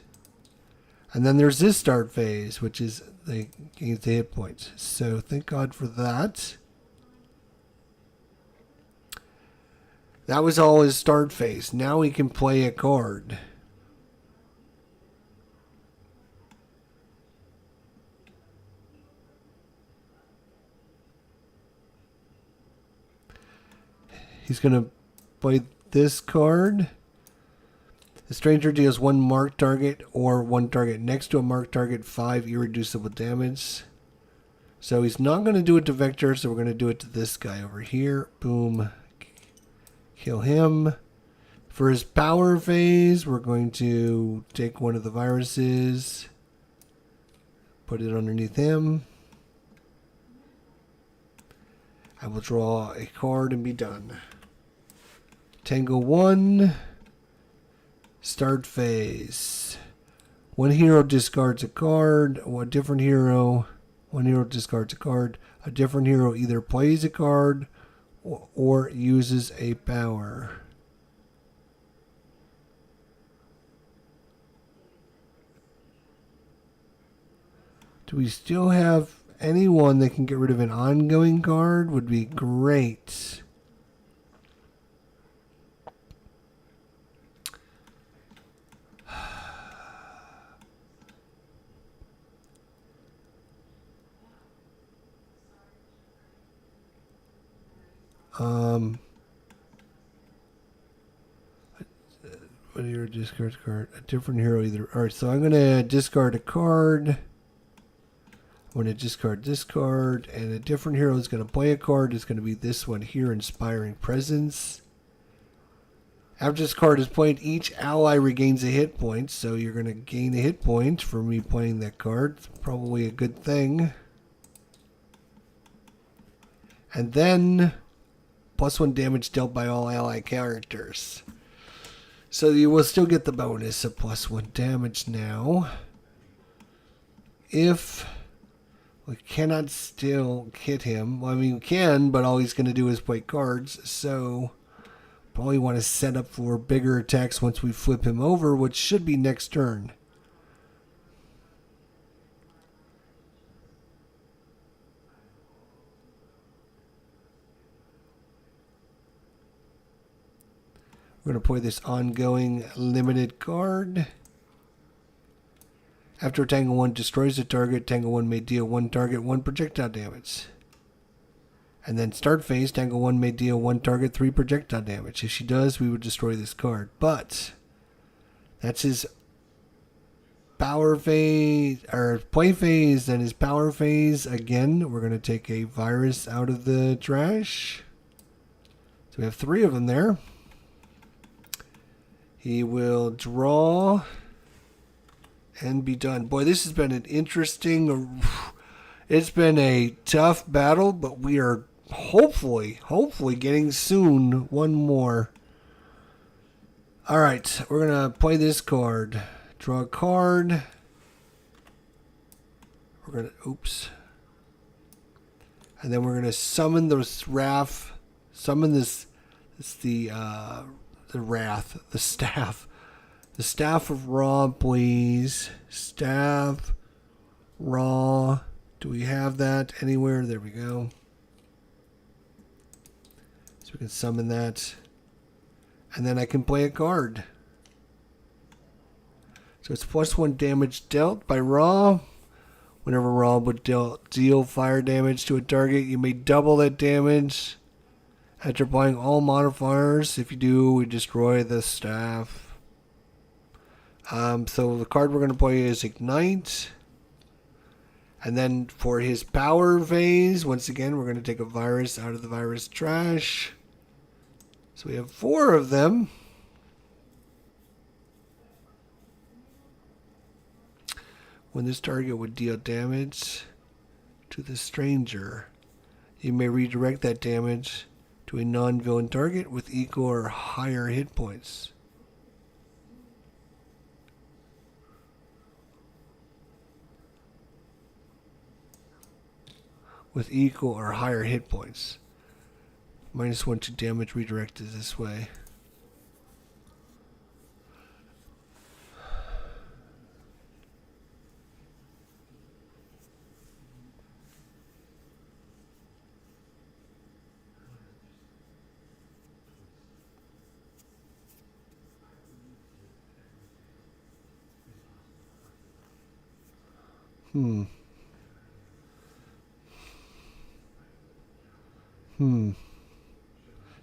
And then there's this start phase, which is the gains the hit points. So thank God for that. That was all his start phase. Now he can play a card. He's going to play this card. The stranger deals 1 marked target or 1 target next to a marked target 5 irreducible damage. So he's not going to do it to Vector, so we're going to do it to this guy over here. Boom. Kill him. For his power phase, we're going to take one of the viruses, put it underneath him. I will draw a card and be done. Tango 1. Start phase. 1 hero discards a card. One different hero. 1 hero discards a card. A different hero either plays a card or uses a power. Do we still have anyone that can get rid of an ongoing card? Would be great. What hero discards a card? A different hero either. Alright, so I'm going to discard a card. I'm going to discard this card. And a different hero is going to play a card. It's going to be this one here, Inspiring Presence. After this card is played, each ally regains a hit point. So you're going to gain a hit point for me playing that card. It's probably a good thing. And then +1 damage dealt by all ally characters. So you will still get the bonus of +1 damage now. If we cannot still hit him, well, I mean, we can, but all he's going to do is play cards. So probably want to set up for bigger attacks once we flip him over, which should be next turn. We're going to play this ongoing limited card. After Tango 1 destroys a target, Tango 1 may deal 1 target 1 projectile damage. And then start phase, Tango 1 may deal 1 target 3 projectile damage. If she does, we would destroy this card. But that's his power phase, or play phase, and his power phase. Again, we're going to take a virus out of the trash. So we have 3 of them there. He will draw and be done. Boy, this has been an interesting, it's been a tough battle, but we are hopefully getting soon one more. All right, we're going to play this card. Draw a card. We're going to, oops. And then we're going to summon the Wrath. Summon this, the Wrath, the staff. The staff of Ra, please. Staff, Ra. Do we have that anywhere? There we go. So we can summon that. And then I can play a card. So it's +1 damage dealt by Ra. Whenever Ra would deal fire damage to a target, you may double that damage. After applying all modifiers, if you do, we destroy the staff. So the card we're going to play is Ignite. And then for his power phase, once again, we're going to take a virus out of the virus trash. So we have 4 of them. When this target would deal damage to the stranger, you may redirect that damage to a non-villain target with equal or higher hit points. with equal or higher hit points. -1 to damage redirected this way.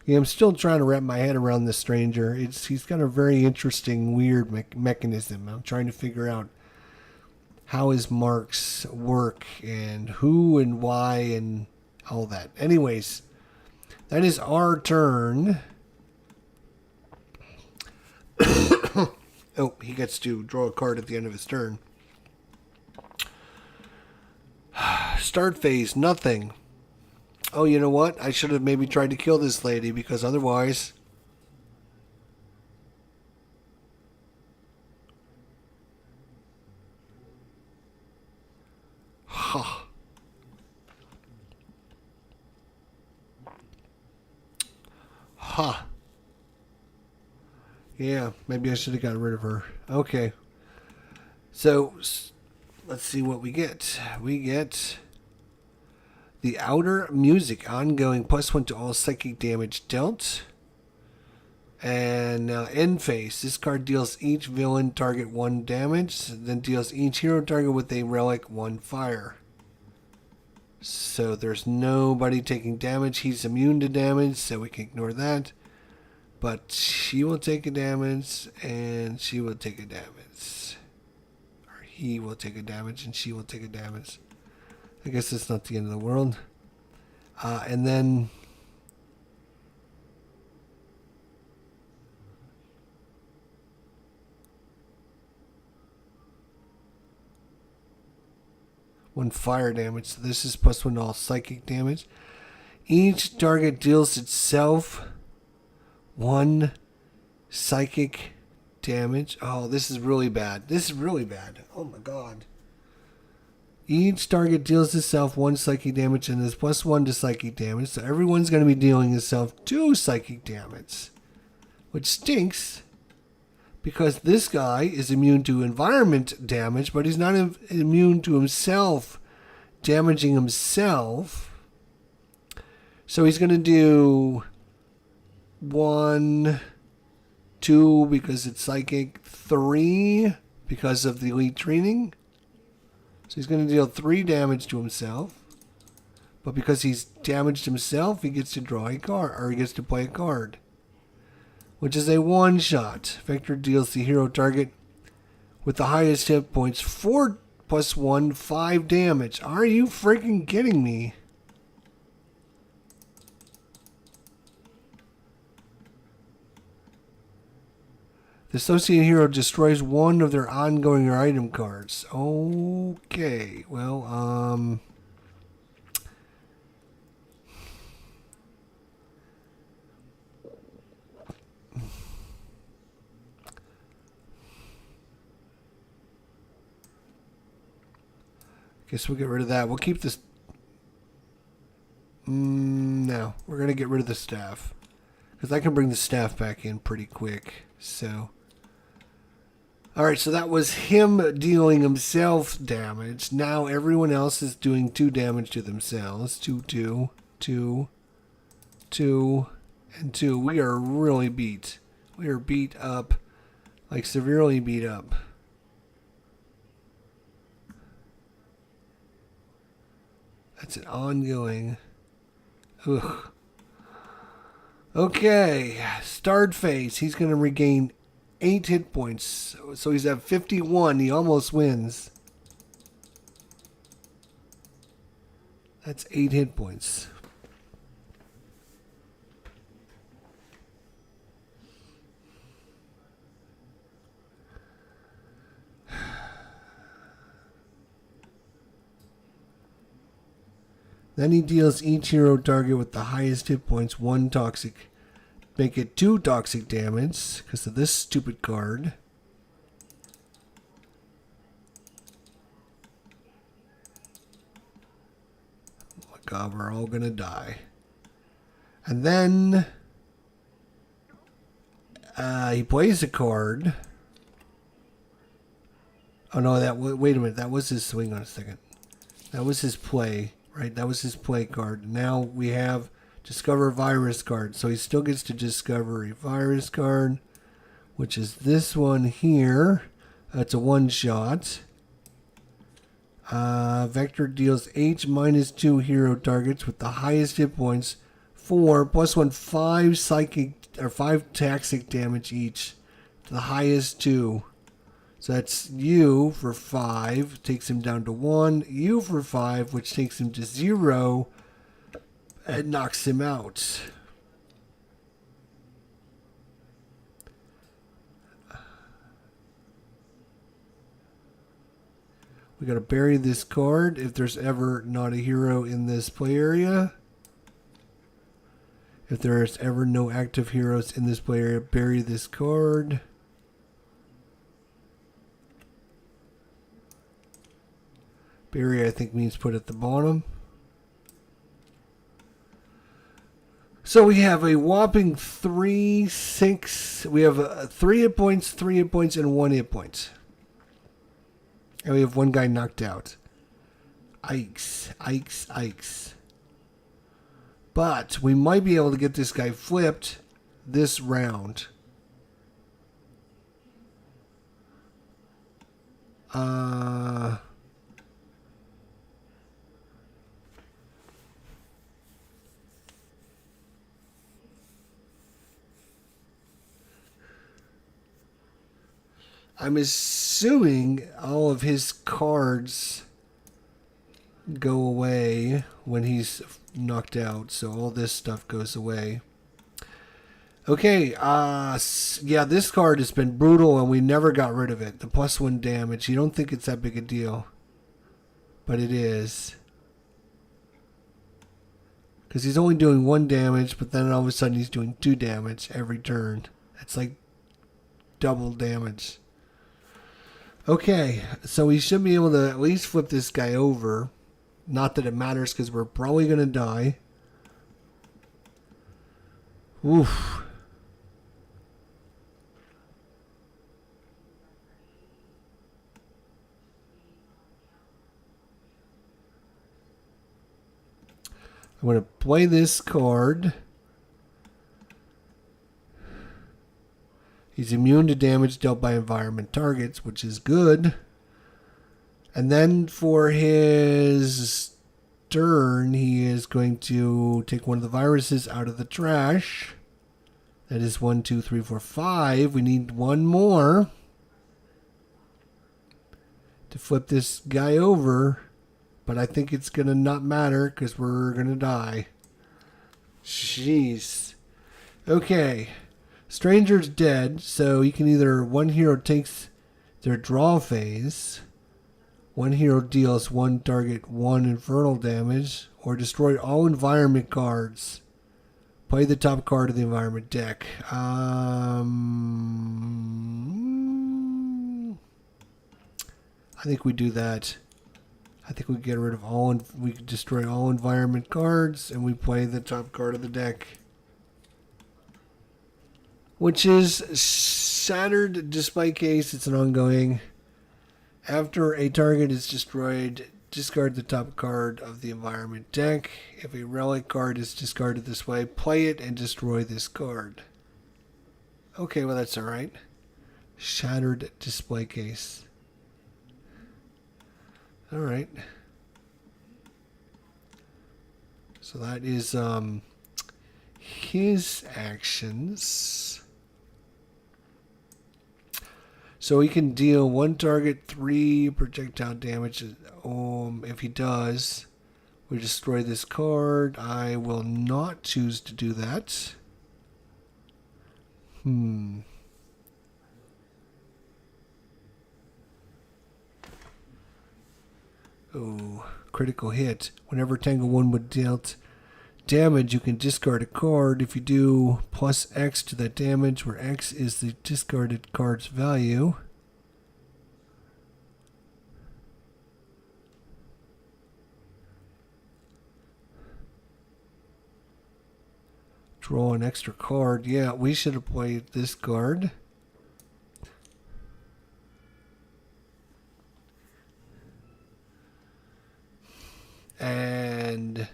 Yeah, I'm still trying to wrap my head around this stranger. He's got a very interesting, weird mechanism. I'm trying to figure out how his marks work and who and why and all that. Anyways, that is our turn. Oh, he gets to draw a card at the end of his turn. Start phase, nothing. Oh, you know what? I should have maybe tried to kill this lady because otherwise... Ha. Ha. Yeah, maybe I should have gotten rid of her. Okay. So, let's see what we get. We get... The Outer Music, ongoing +1 to all psychic damage dealt. And end phase. This card deals each villain target 1 damage, then deals each hero target with a relic 1 fire. So there's nobody taking damage. He's immune to damage, so we can ignore that. But she will take a damage, and she will take a damage. Or he will take a damage, and she will take a damage. I guess it's not the end of the world. And then... one fire damage. So this is +1 to all psychic damage. Each target deals itself 1 psychic damage. Oh, this is really bad. This is really bad. Oh my god. Each target deals itself 1 psychic damage and is +1 to psychic damage. So everyone's going to be dealing itself 2 psychic damage. Which stinks. Because this guy is immune to environment damage, but he's not immune to himself damaging himself. So he's going to do 1, 2 because it's psychic, 3 because of the elite training. So he's going to deal 3 damage to himself. But because he's damaged himself, he gets to draw a card, or he gets to play a card. Which is a one-shot. Vector deals the hero target with the highest hit points 4 + 1, 5 damage. Are you freaking kidding me? The associated hero destroys 1 of their ongoing or item cards. Okay, well, guess we'll get rid of that. We'll keep this. No, we're going to get rid of the staff. Because I can bring the staff back in pretty quick. So. Alright, so that was him dealing himself damage. Now everyone else is doing 2 damage to themselves. 2, 2, 2, 2, and 2. We are really beat. We are beat up. Like severely beat up. That's an ongoing. Ugh. Okay. Start phase. He's going to regain 8 hit points. So he's at 51. He almost wins. That's 8 hit points. Then he deals each hero target with the highest hit points 1 toxic. Make it 2 toxic damage because of this stupid card. Oh my god, we're all gonna die. And then he plays a card. Oh no, wait a minute, that was his swing on a second. That was his play, right? That was his play card. Now we have discover a virus card. So he still gets to discover a virus card, which is this one here. That's a one-shot. Vector deals H -2 hero targets with the highest hit points 4 +1 5 psychic or 5 toxic damage each to the highest 2. So that's you for 5, takes him down to 1. You for 5, which takes him to 0 and knocks him out. We gotta bury this card if there's ever not a hero in this play area. If there's ever no active heroes in this play area, bury this card. Bury, I think, means put at the bottom. So we have a whopping 3, 6. We have 3 hit points, 3 hit points, and 1 hit point. And we have one guy knocked out. Yikes, yikes, yikes. But we might be able to get this guy flipped this round. I'm assuming all of his cards go away when he's knocked out, so all this stuff goes away. Okay, yeah, this card has been brutal and we never got rid of it. The +1 damage. You don't think it's that big a deal, but it is. Because he's only doing 1 damage, but then all of a sudden he's doing 2 damage every turn. It's like double damage. Okay, so we should be able to at least flip this guy over. Not that it matters because we're probably going to die. Oof. I'm going to play this card. He's immune to damage dealt by environment targets, which is good. And then for his turn, he is going to take one of the viruses out of the trash. That is 1, 2, 3, 4, 5. We need one more to flip this guy over. But I think it's going to not matter because we're going to die. Jeez. Okay. Stranger's dead, so you can either one hero takes their draw phase, one hero deals one target 1 infernal damage, or destroy all environment cards. Play the top card of the environment deck. I think we do that. I think we get rid of all, we destroy all environment cards, and we play the top card of the deck, which is Shattered Display Case. It's an ongoing. After a target is destroyed, discard the top card of the environment deck. If a relic card is discarded this way, play it and destroy this card. Okay, well that's alright. Shattered Display Case. Alright. So that is his actions. So he can deal one target 3 projectile damage. If he does, we destroy this card. I will not choose to do that. Oh, critical hit. Whenever Tango 1 would dealt damage, you can discard a card. If you do +X to that damage, where X is the discarded card's value. Draw an extra card. Yeah, we should have played this card. And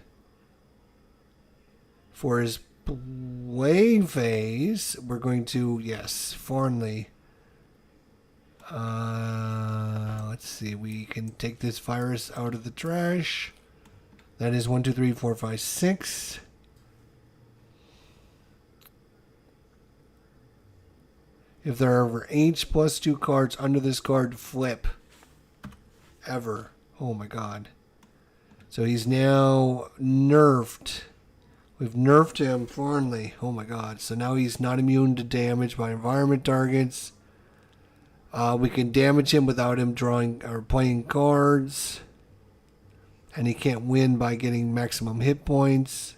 for his play phase, we're going to, yes, Farnley. Let's see. We can take this virus out of the trash. That is 1, 2, 3, 4, 5, 6. If there are ever H plus 2 cards under this card, flip. Ever. Oh my god. So he's now nerfed. We've nerfed him, Farnley. Oh my god. So now he's not immune to damage by environment targets. We can damage him without him drawing or playing cards. And he can't win by getting maximum hit points.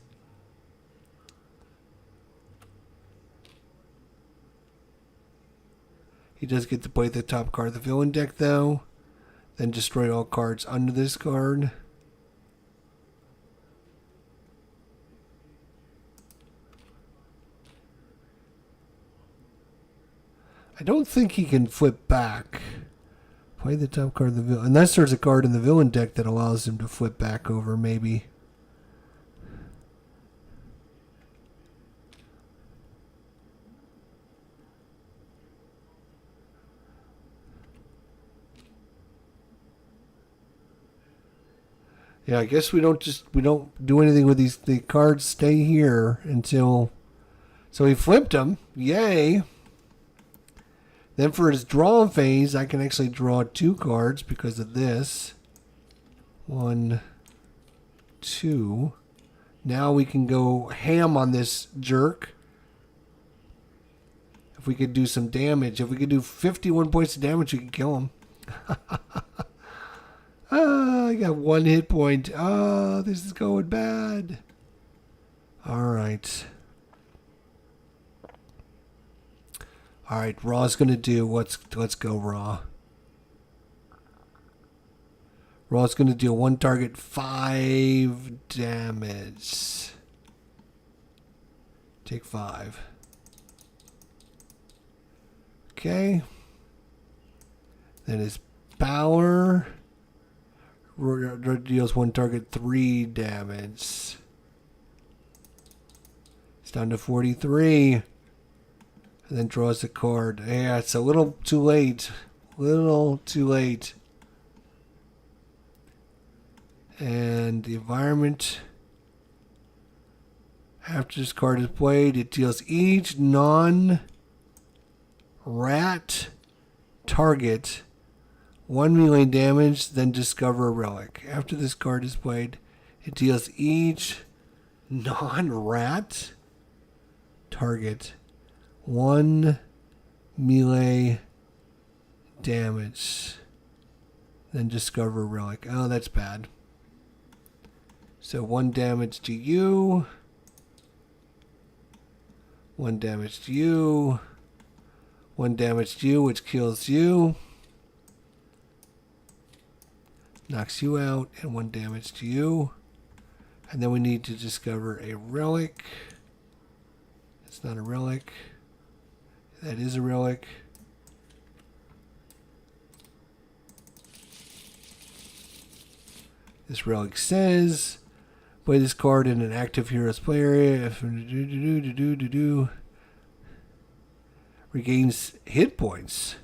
He does get to play the top card of the villain deck, though. Then destroy all cards under this card. I don't think he can flip back. Play the top card of the villain. Unless there's a card in the villain deck that allows him to flip back over, maybe. Yeah, I guess we don't do anything with these. The cards stay here until. So he flipped them. Yay. Then for his draw phase, I can actually draw 2 cards because of this. 1, 2. Now we can go ham on this jerk. If we could do some damage. If we could do 51 points of damage, we can kill him. I got 1 hit point. Oh, this is going bad. Alright. Alright, Raw's going to do... Let's go, Raw. Raw's going to deal 1 target 5 damage. Take 5. Okay. Then his power... deals 1 target 3 damage. It's down to 43. And then draws a card. Yeah, it's a little too late. Little too late. And the environment. After this card is played, it deals each non-rat target 1 melee damage, then discover a relic. After this card is played, it deals each non-rat target 1 melee damage, then discover a relic. Oh, that's bad. So 1 damage to you. 1 damage to you. 1 damage to you, which kills you. Knocks you out, and 1 damage to you. And then we need to discover a relic. It's not a relic. That is a relic. This relic says, play this card in an active hero's play area. If regains hit points.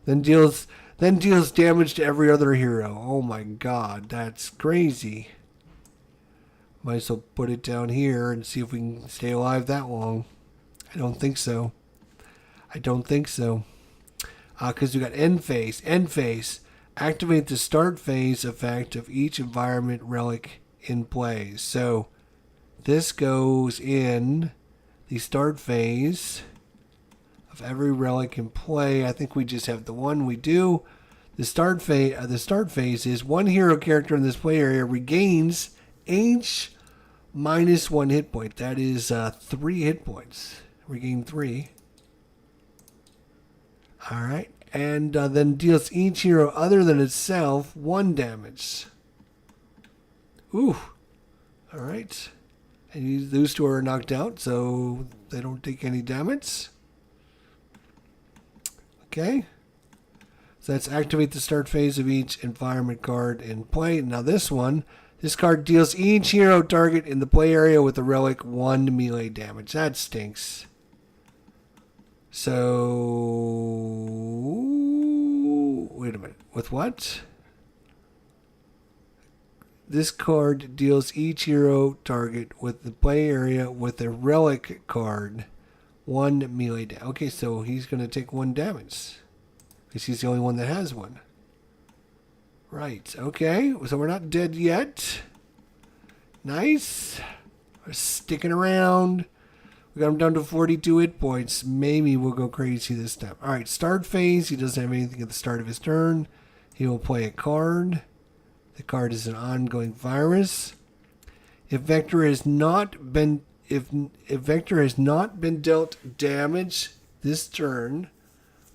Then deals damage to every other hero. Oh my god, that's crazy. Might as well put it down here and see if we can stay alive that long. I don't think so. I don't think so. Because we got end phase. End phase. Activate the start phase effect of each environment relic in play. So this goes in the start phase of every relic in play. I think we just have the one we do. The start phase is 1 hero character in this play area regains H minus 1 hit point. That is 3 hit points. Regain 3. Alright. And then deals each hero other than itself 1 damage. Ooh. All right. And those two are knocked out, so they don't take any damage. Okay. So that's activate the start phase of each environment card in play. Now this one, this card deals each hero target in the play area with a relic 1 melee damage. That stinks. So, wait a minute. With what? This card deals each hero target with the play area with a relic card 1 melee damage. Okay, so he's going to take 1 damage. Because he's the only one that has one. Right, okay. So we're not dead yet. Nice. We're sticking around. We got him down to 42 hit points. Maybe we'll go crazy this time. Alright, start phase. He doesn't have anything at the start of his turn. He will play a card. The card is an ongoing virus. If Vector has not been dealt damage this turn,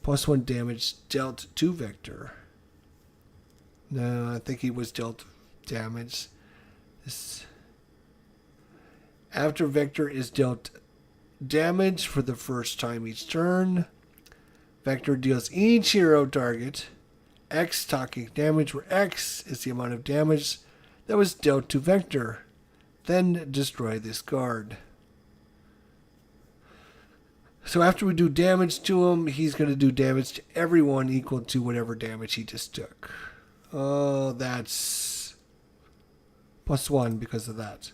+1 damage dealt to Vector. No, I think he was dealt damage. After Vector is dealt damage for the first time each turn, Vector deals each hero target X toxic damage, where X is the amount of damage that was dealt to Vector. Then destroy this card. So after we do damage to him, he's going to do damage to everyone equal to whatever damage he just took. Oh, that's +1 because of that.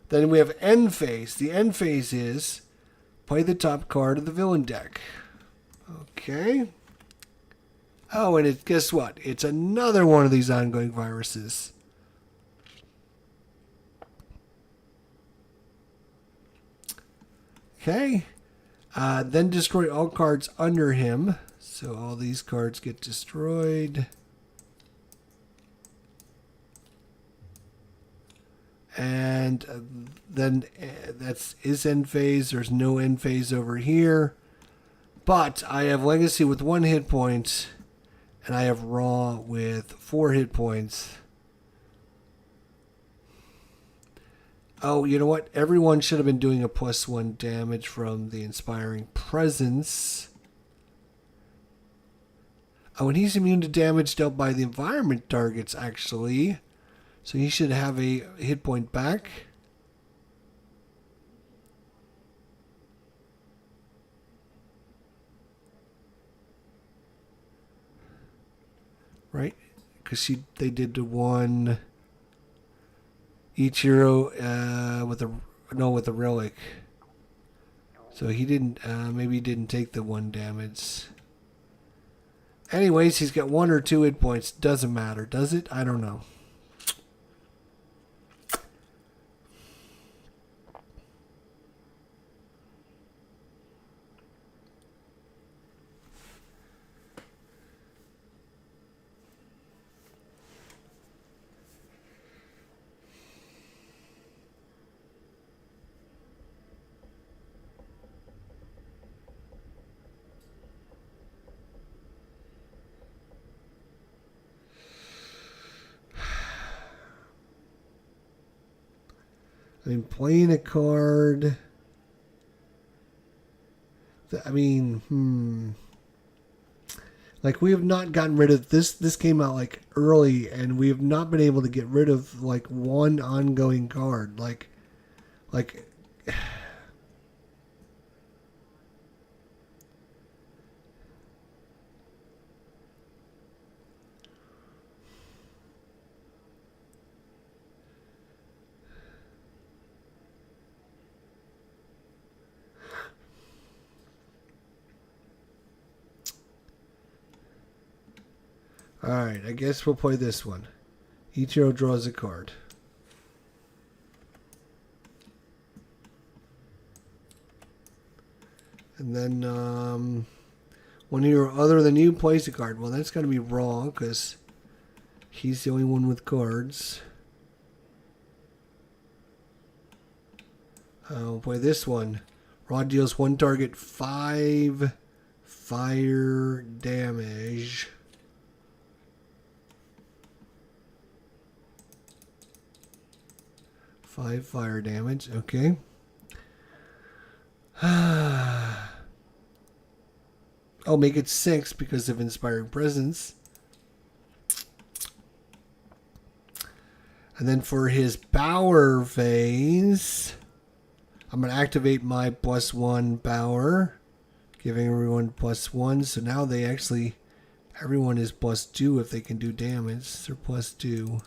Then we have end phase. The end phase is play the top card of the villain deck. Okay. Oh, and guess what? It's another one of these ongoing viruses. Okay. Then destroy all cards under him. So all these cards get destroyed. And then that's his end phase. There's no end phase over here. But I have Legacy with 1 hit point. And I have Raw with 4 hit points. Oh, you know what? Everyone should have been doing a +1 damage from the Inspiring Presence. Oh, and he's immune to damage dealt by the environment targets, actually. So he should have a hit point back. Right? Because they did the one each hero with a relic. So he didn't. Maybe he didn't take the 1 damage. Anyways, he's got 1 or 2 hit points. Doesn't matter, does it? I don't know. I mean, playing a card. I mean, like we have not gotten rid of this. This came out like early, and we have not been able to get rid of like 1 ongoing card. Like. Alright, I guess we'll play this one. Each hero draws a card. And then one hero other than you plays a card. Well, that's going to be wrong because he's the only one with cards. We'll play this one. Raw deals 1 target 5 fire damage. 5 fire damage. Okay. I'll make it 6 because of Inspiring Presence. And then for his power phase, I'm going to activate my +1 power, giving everyone +1. So now they actually, everyone is +2 if they can do damage. They're +2.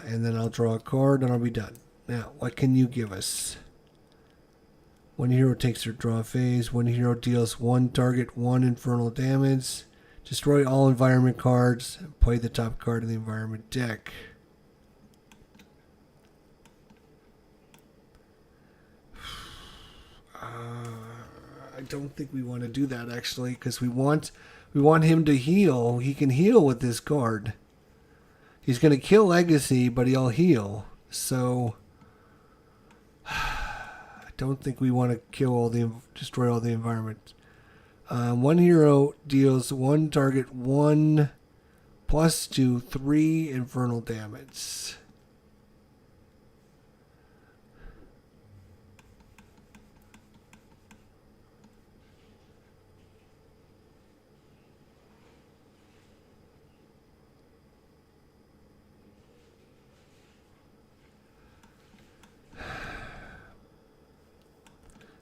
And then I'll draw a card and I'll be done. Now, what can you give us? One hero takes their draw phase. One hero deals one target 1 infernal damage. Destroy all environment cards. Play the top card in the environment deck. I don't think we want to do that actually, because we want him to heal. He can heal with this card. He's going to kill Legacy, but he'll heal. So I don't think we want to destroy all the environment. One hero deals one target 1 +2 3 infernal damage.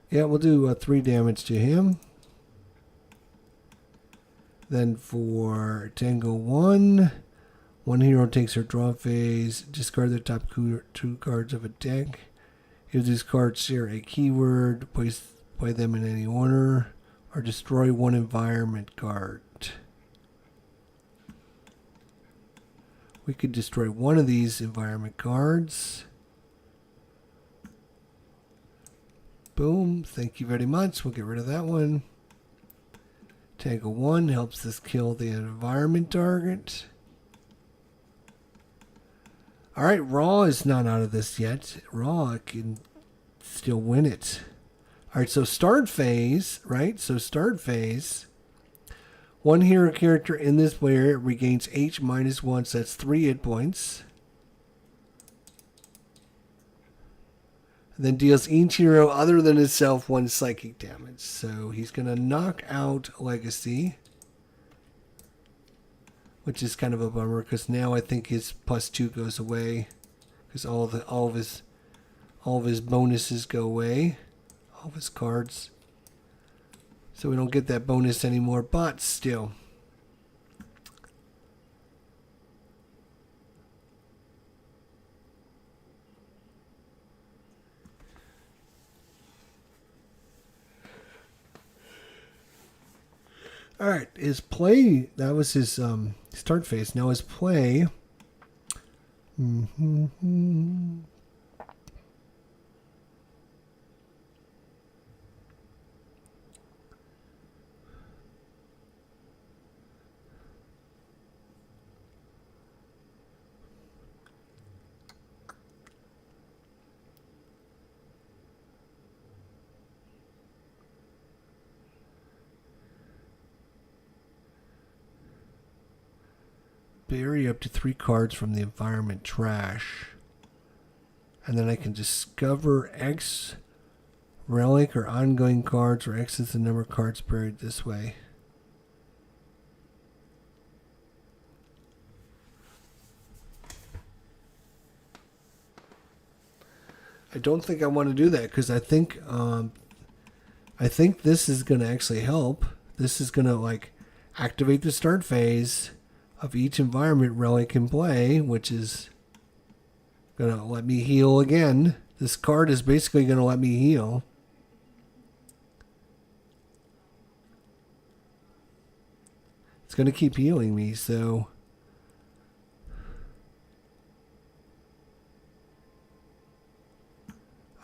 Yeah, we'll do 3 damage to him. Then for Tango 1 hero takes her draw phase, discard the top 2 cards of a deck. If these cards share a keyword, play them in any order, or destroy 1 environment card. We could destroy 1 of these environment cards. Boom, thank you very much. We'll get rid of that one. Tango 1 helps us kill the environment target. Alright, Raw is not out of this yet. Raw can still win it. Alright, so start phase, right? So start phase. 1 hero character in this player regains H -1, so that's 3 hit points. Then deals each hero other than himself 1 psychic damage. So he's going to knock out Legacy, which is kind of a bummer because now I think his +2 goes away because all of his bonuses go away, all of his cards. So we don't get that bonus anymore, but still. All right, his play, that was his start phase. Now his play. Bury up to 3 cards from the environment trash. And then I can discover X relic or ongoing cards, where X is the number of cards buried this way. I don't think I want to do that because I think this is going to actually help. This is going to like activate the start phase of each environment relic in play, which is going to let me heal again. This card is basically going to let me heal. It's going to keep healing me, so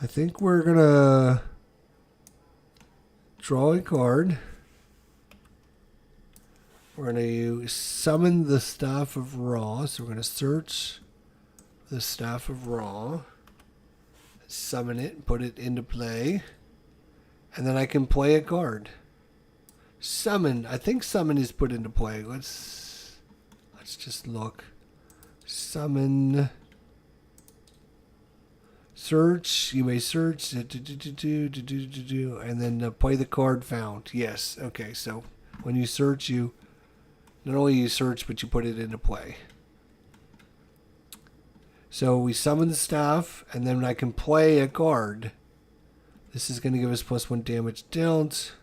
I think we're going to draw a card. We're going to summon the Staff of Ra. So we're going to search the Staff of Ra, summon it, put it into play, and then I can play a card. Summon. I think summon is put into play. Let's just look. Summon. Search. You may search. And then play the card found. Yes. Okay. So when you search, you not only you search, but you put it into play. So we summon the staff, and then I can play a card. This is going to give us +1 damage dealt.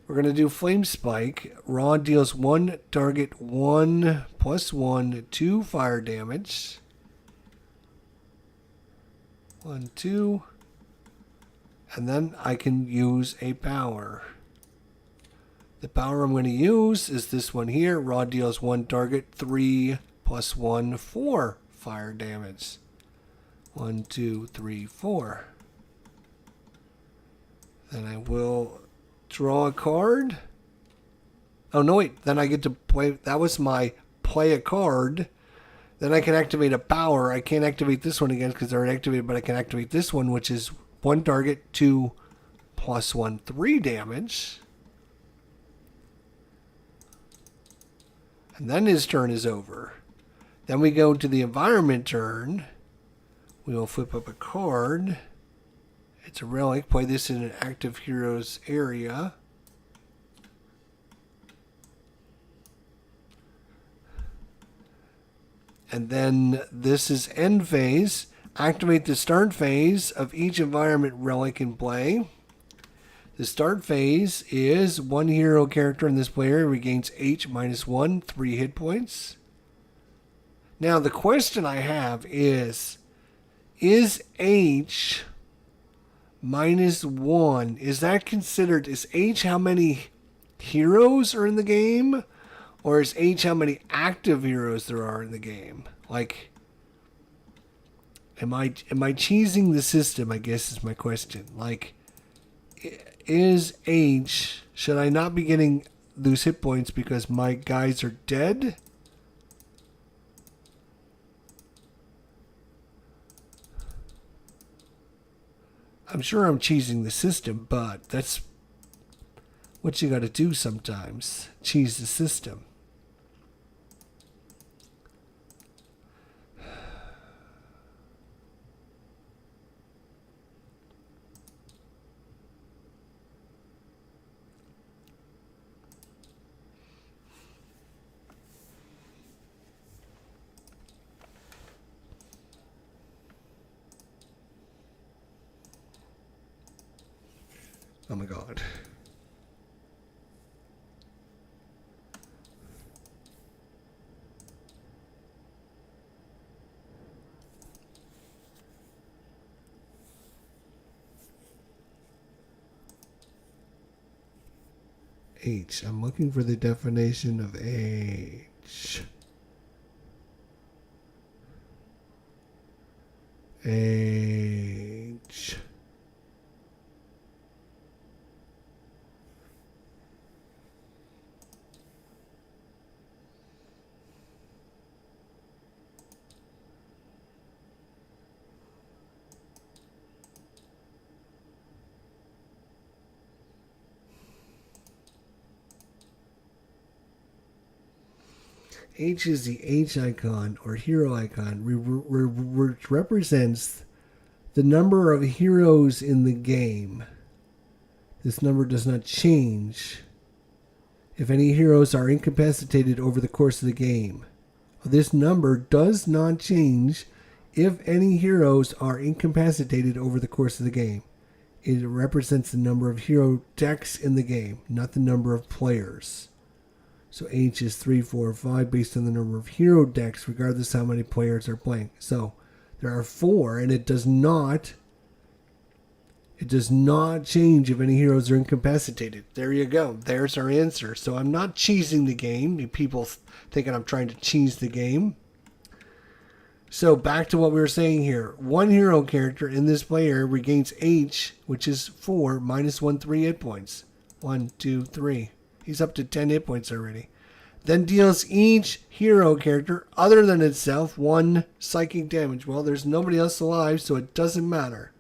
We're going to do Flame Spike. Raw deals 1 target 1 +1 2 fire damage. 1, 2. And then I can use a power. The power I'm going to use is this one here. Raw deals 1 target 3 +1 4 fire damage. 1, 2, 3, 4. Then I will draw a card. Oh, no, wait. Then I get to play. That was my play a card. Then I can activate a power. I can't activate this one again because they're already activated, but I can activate this one, which is 1 target, 2 +1, 3 damage. And then his turn is over. Then we go to the environment turn. We will flip up a card. It's a relic. Play this in an active heroes area. And then this is end phase. Activate the start phase of each environment relic in play. The start phase is 1 hero character in this player regains H -1, 3 hit points. Now the question I have is H -1, is that considered, is H how many heroes are in the game? Or is H how many active heroes there are in the game? Like, am I cheesing the system, I guess is my question. Like, is H, should I not be getting those hit points because my guys are dead? I'm sure I'm cheesing the system, but that's what you got to do sometimes. Cheese the system. Oh my god. H. I'm looking for the definition of H. H. H is the H icon or hero icon, which represents the number of heroes in the game. This number does not change if any heroes are incapacitated over the course of the game. This number does not change if any heroes are incapacitated over the course of the game. It represents the number of hero decks in the game, not the number of players. So H is 3, 4, 5 based on the number of hero decks, regardless how many players are playing. So there are 4, and it does not change if any heroes are incapacitated. There you go. There's our answer. So I'm not cheesing the game. People thinking I'm trying to cheese the game. So back to what we were saying here. 1 hero character in this player regains H, which is 4 -1, 3 hit points. 1, 2, 3. He's up to 10 hit points already. Then deals each hero character, other than itself, 1 psychic damage. Well, there's nobody else alive, so it doesn't matter.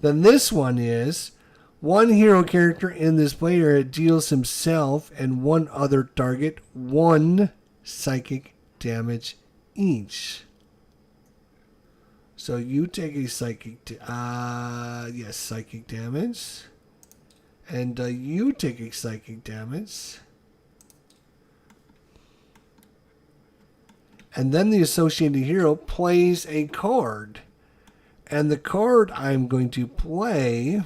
Then this one is one hero character in this play area deals himself and one other target 1 psychic damage each. So you take a psychic, psychic damage, and you take a psychic damage, and then the associated hero plays a card, and the card I'm going to play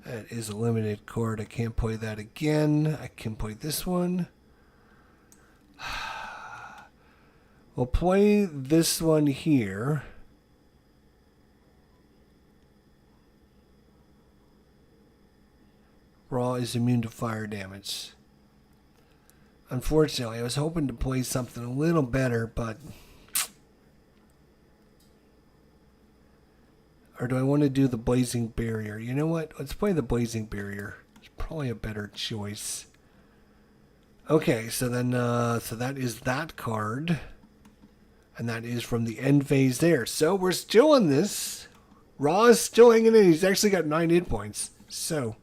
That is a limited card. I can't play that again. I can play this one. We'll play this one here. Raw is immune to fire damage. Unfortunately, I was hoping to play something a little better, but... Or do I want to do the Blazing Barrier? You know what? Let's play the Blazing Barrier. It's probably a better choice. Okay, so then, so that is that card. And that is from the end phase there. So we're still in this. Raw is still hanging in. He's actually got 9 hit points. So...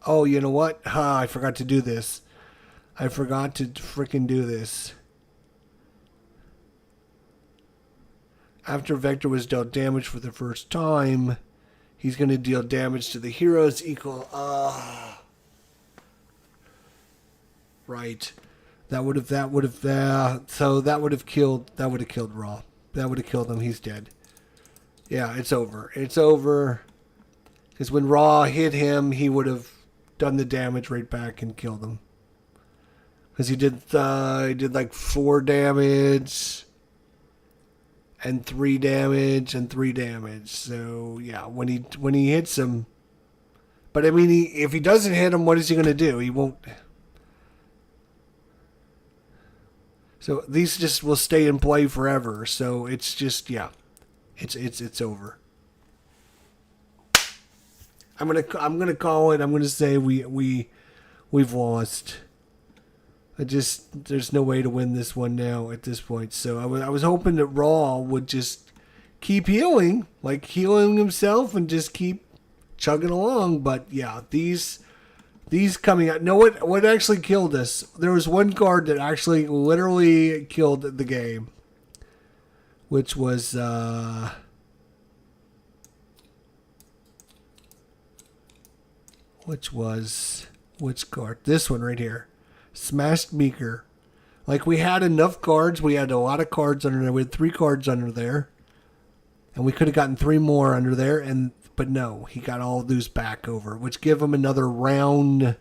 Oh, you know what? I forgot to do this. I forgot to freaking do this. After Vector was dealt damage for the first time, he's going to deal damage to the heroes equal... Right. So that would have killed Raw. That would have killed him. He's dead. Yeah, it's over. It's over. Because when Raw hit him, he would have done the damage right back and killed him. Because he did like 4 damage and 3 damage and 3 damage. So yeah, when he hits him, but I mean, if he doesn't hit him, what is he going to do? He won't. So these just will stay in play forever. So it's just, yeah, it's over. I'm gonna call it. I'm gonna say we've lost. There's no way to win this one now at this point. So I was hoping that Raw would just keep healing, like healing himself, and just keep chugging along. But yeah, these coming out. No, what actually killed us? There was one card that actually literally killed the game, which was which card? This one right here, Smashed Beaker. Like, we had enough cards. We had a lot of cards under there. We had 3 cards under there, and we could have gotten 3 more under there, but no, he got all those back over, which give him another round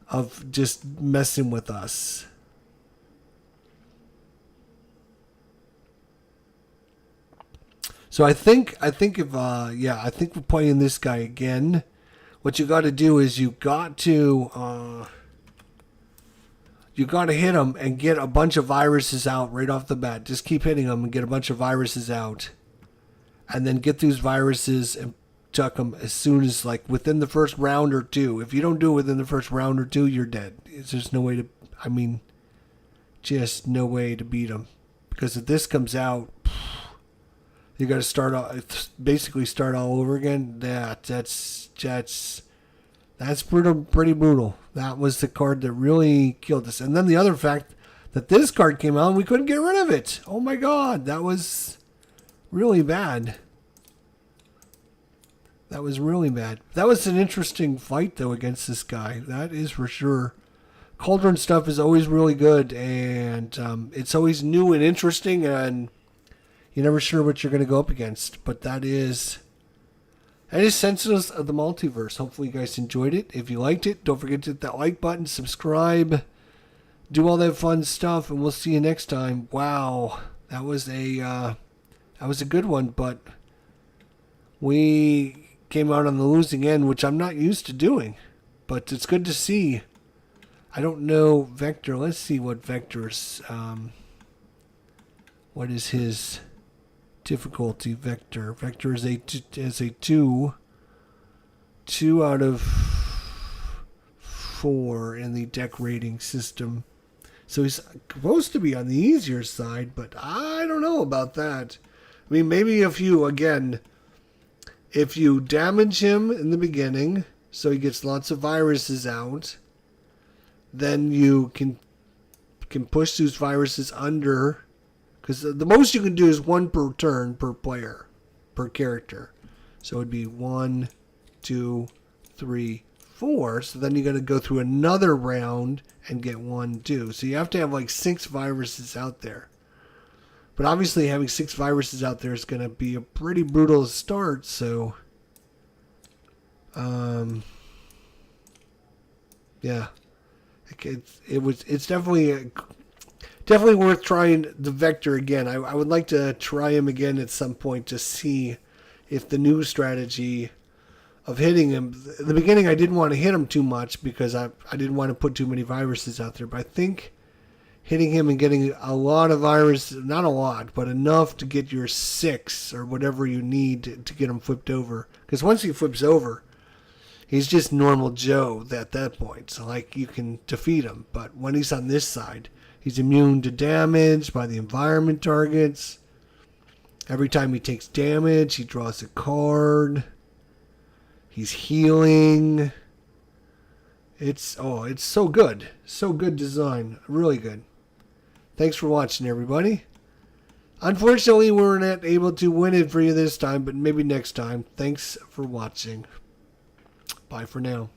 of just messing with us. So I think we're playing this guy again. What you got to do is you got to hit him and get a bunch of viruses out right off the bat. Just keep hitting him and get a bunch of viruses out, and then get those viruses and chuck them as soon as, like, within the first round or 2. If you don't do it within the first round or 2, you're dead. There's no way to. I mean, just no way to beat him, because if this comes out, you got to basically start all over again. That's pretty brutal. That was the card that really killed us. And then the other fact that this card came out and we couldn't get rid of it. Oh my God, that was really bad. That was really bad. That was an interesting fight though against this guy. That is for sure. Cauldron stuff is always really good, and it's always new and interesting, and you're never sure what you're going to go up against. But that is That is Sentinels of the Multiverse. Hopefully you guys enjoyed it. If you liked it, don't forget to hit that like button, subscribe, do all that fun stuff, and we'll see you next time. Wow, that was a good one, but we came out on the losing end, which I'm not used to doing. But it's good to see. I don't know Vector. Let's see what Vector's. What is his difficulty? Vector. Vector is a 2 out of 4 in the deck rating system. So he's supposed to be on the easier side, but I don't know about that. I mean, maybe if you damage him in the beginning, so he gets lots of viruses out, then you can push those viruses under, because the most you can do is 1 per turn per player, per character. So it'd be 1, 2, 3, 4. So then you got to go through another round and get 1, 2. So you have to have like 6 viruses out there. But obviously having 6 viruses out there is going to be a pretty brutal start. So, yeah, it's definitely worth trying the Vector again. I would like to try him again at some point to see if the new strategy of hitting him. In the beginning, I didn't want to hit him too much because I didn't want to put too many viruses out there. But I think hitting him and getting a lot of viruses, not a lot, but enough to get your 6 or whatever you need to get him flipped over. Because once he flips over, he's just normal Joe at that point. So, like, you can defeat him. But when he's on this side, he's immune to damage by the environment targets. Every time he takes damage, he draws a card. He's healing. It's so good. So good design. Really good. Thanks for watching, everybody. Unfortunately, we were not able to win it for you this time, but maybe next time. Thanks for watching. Bye for now.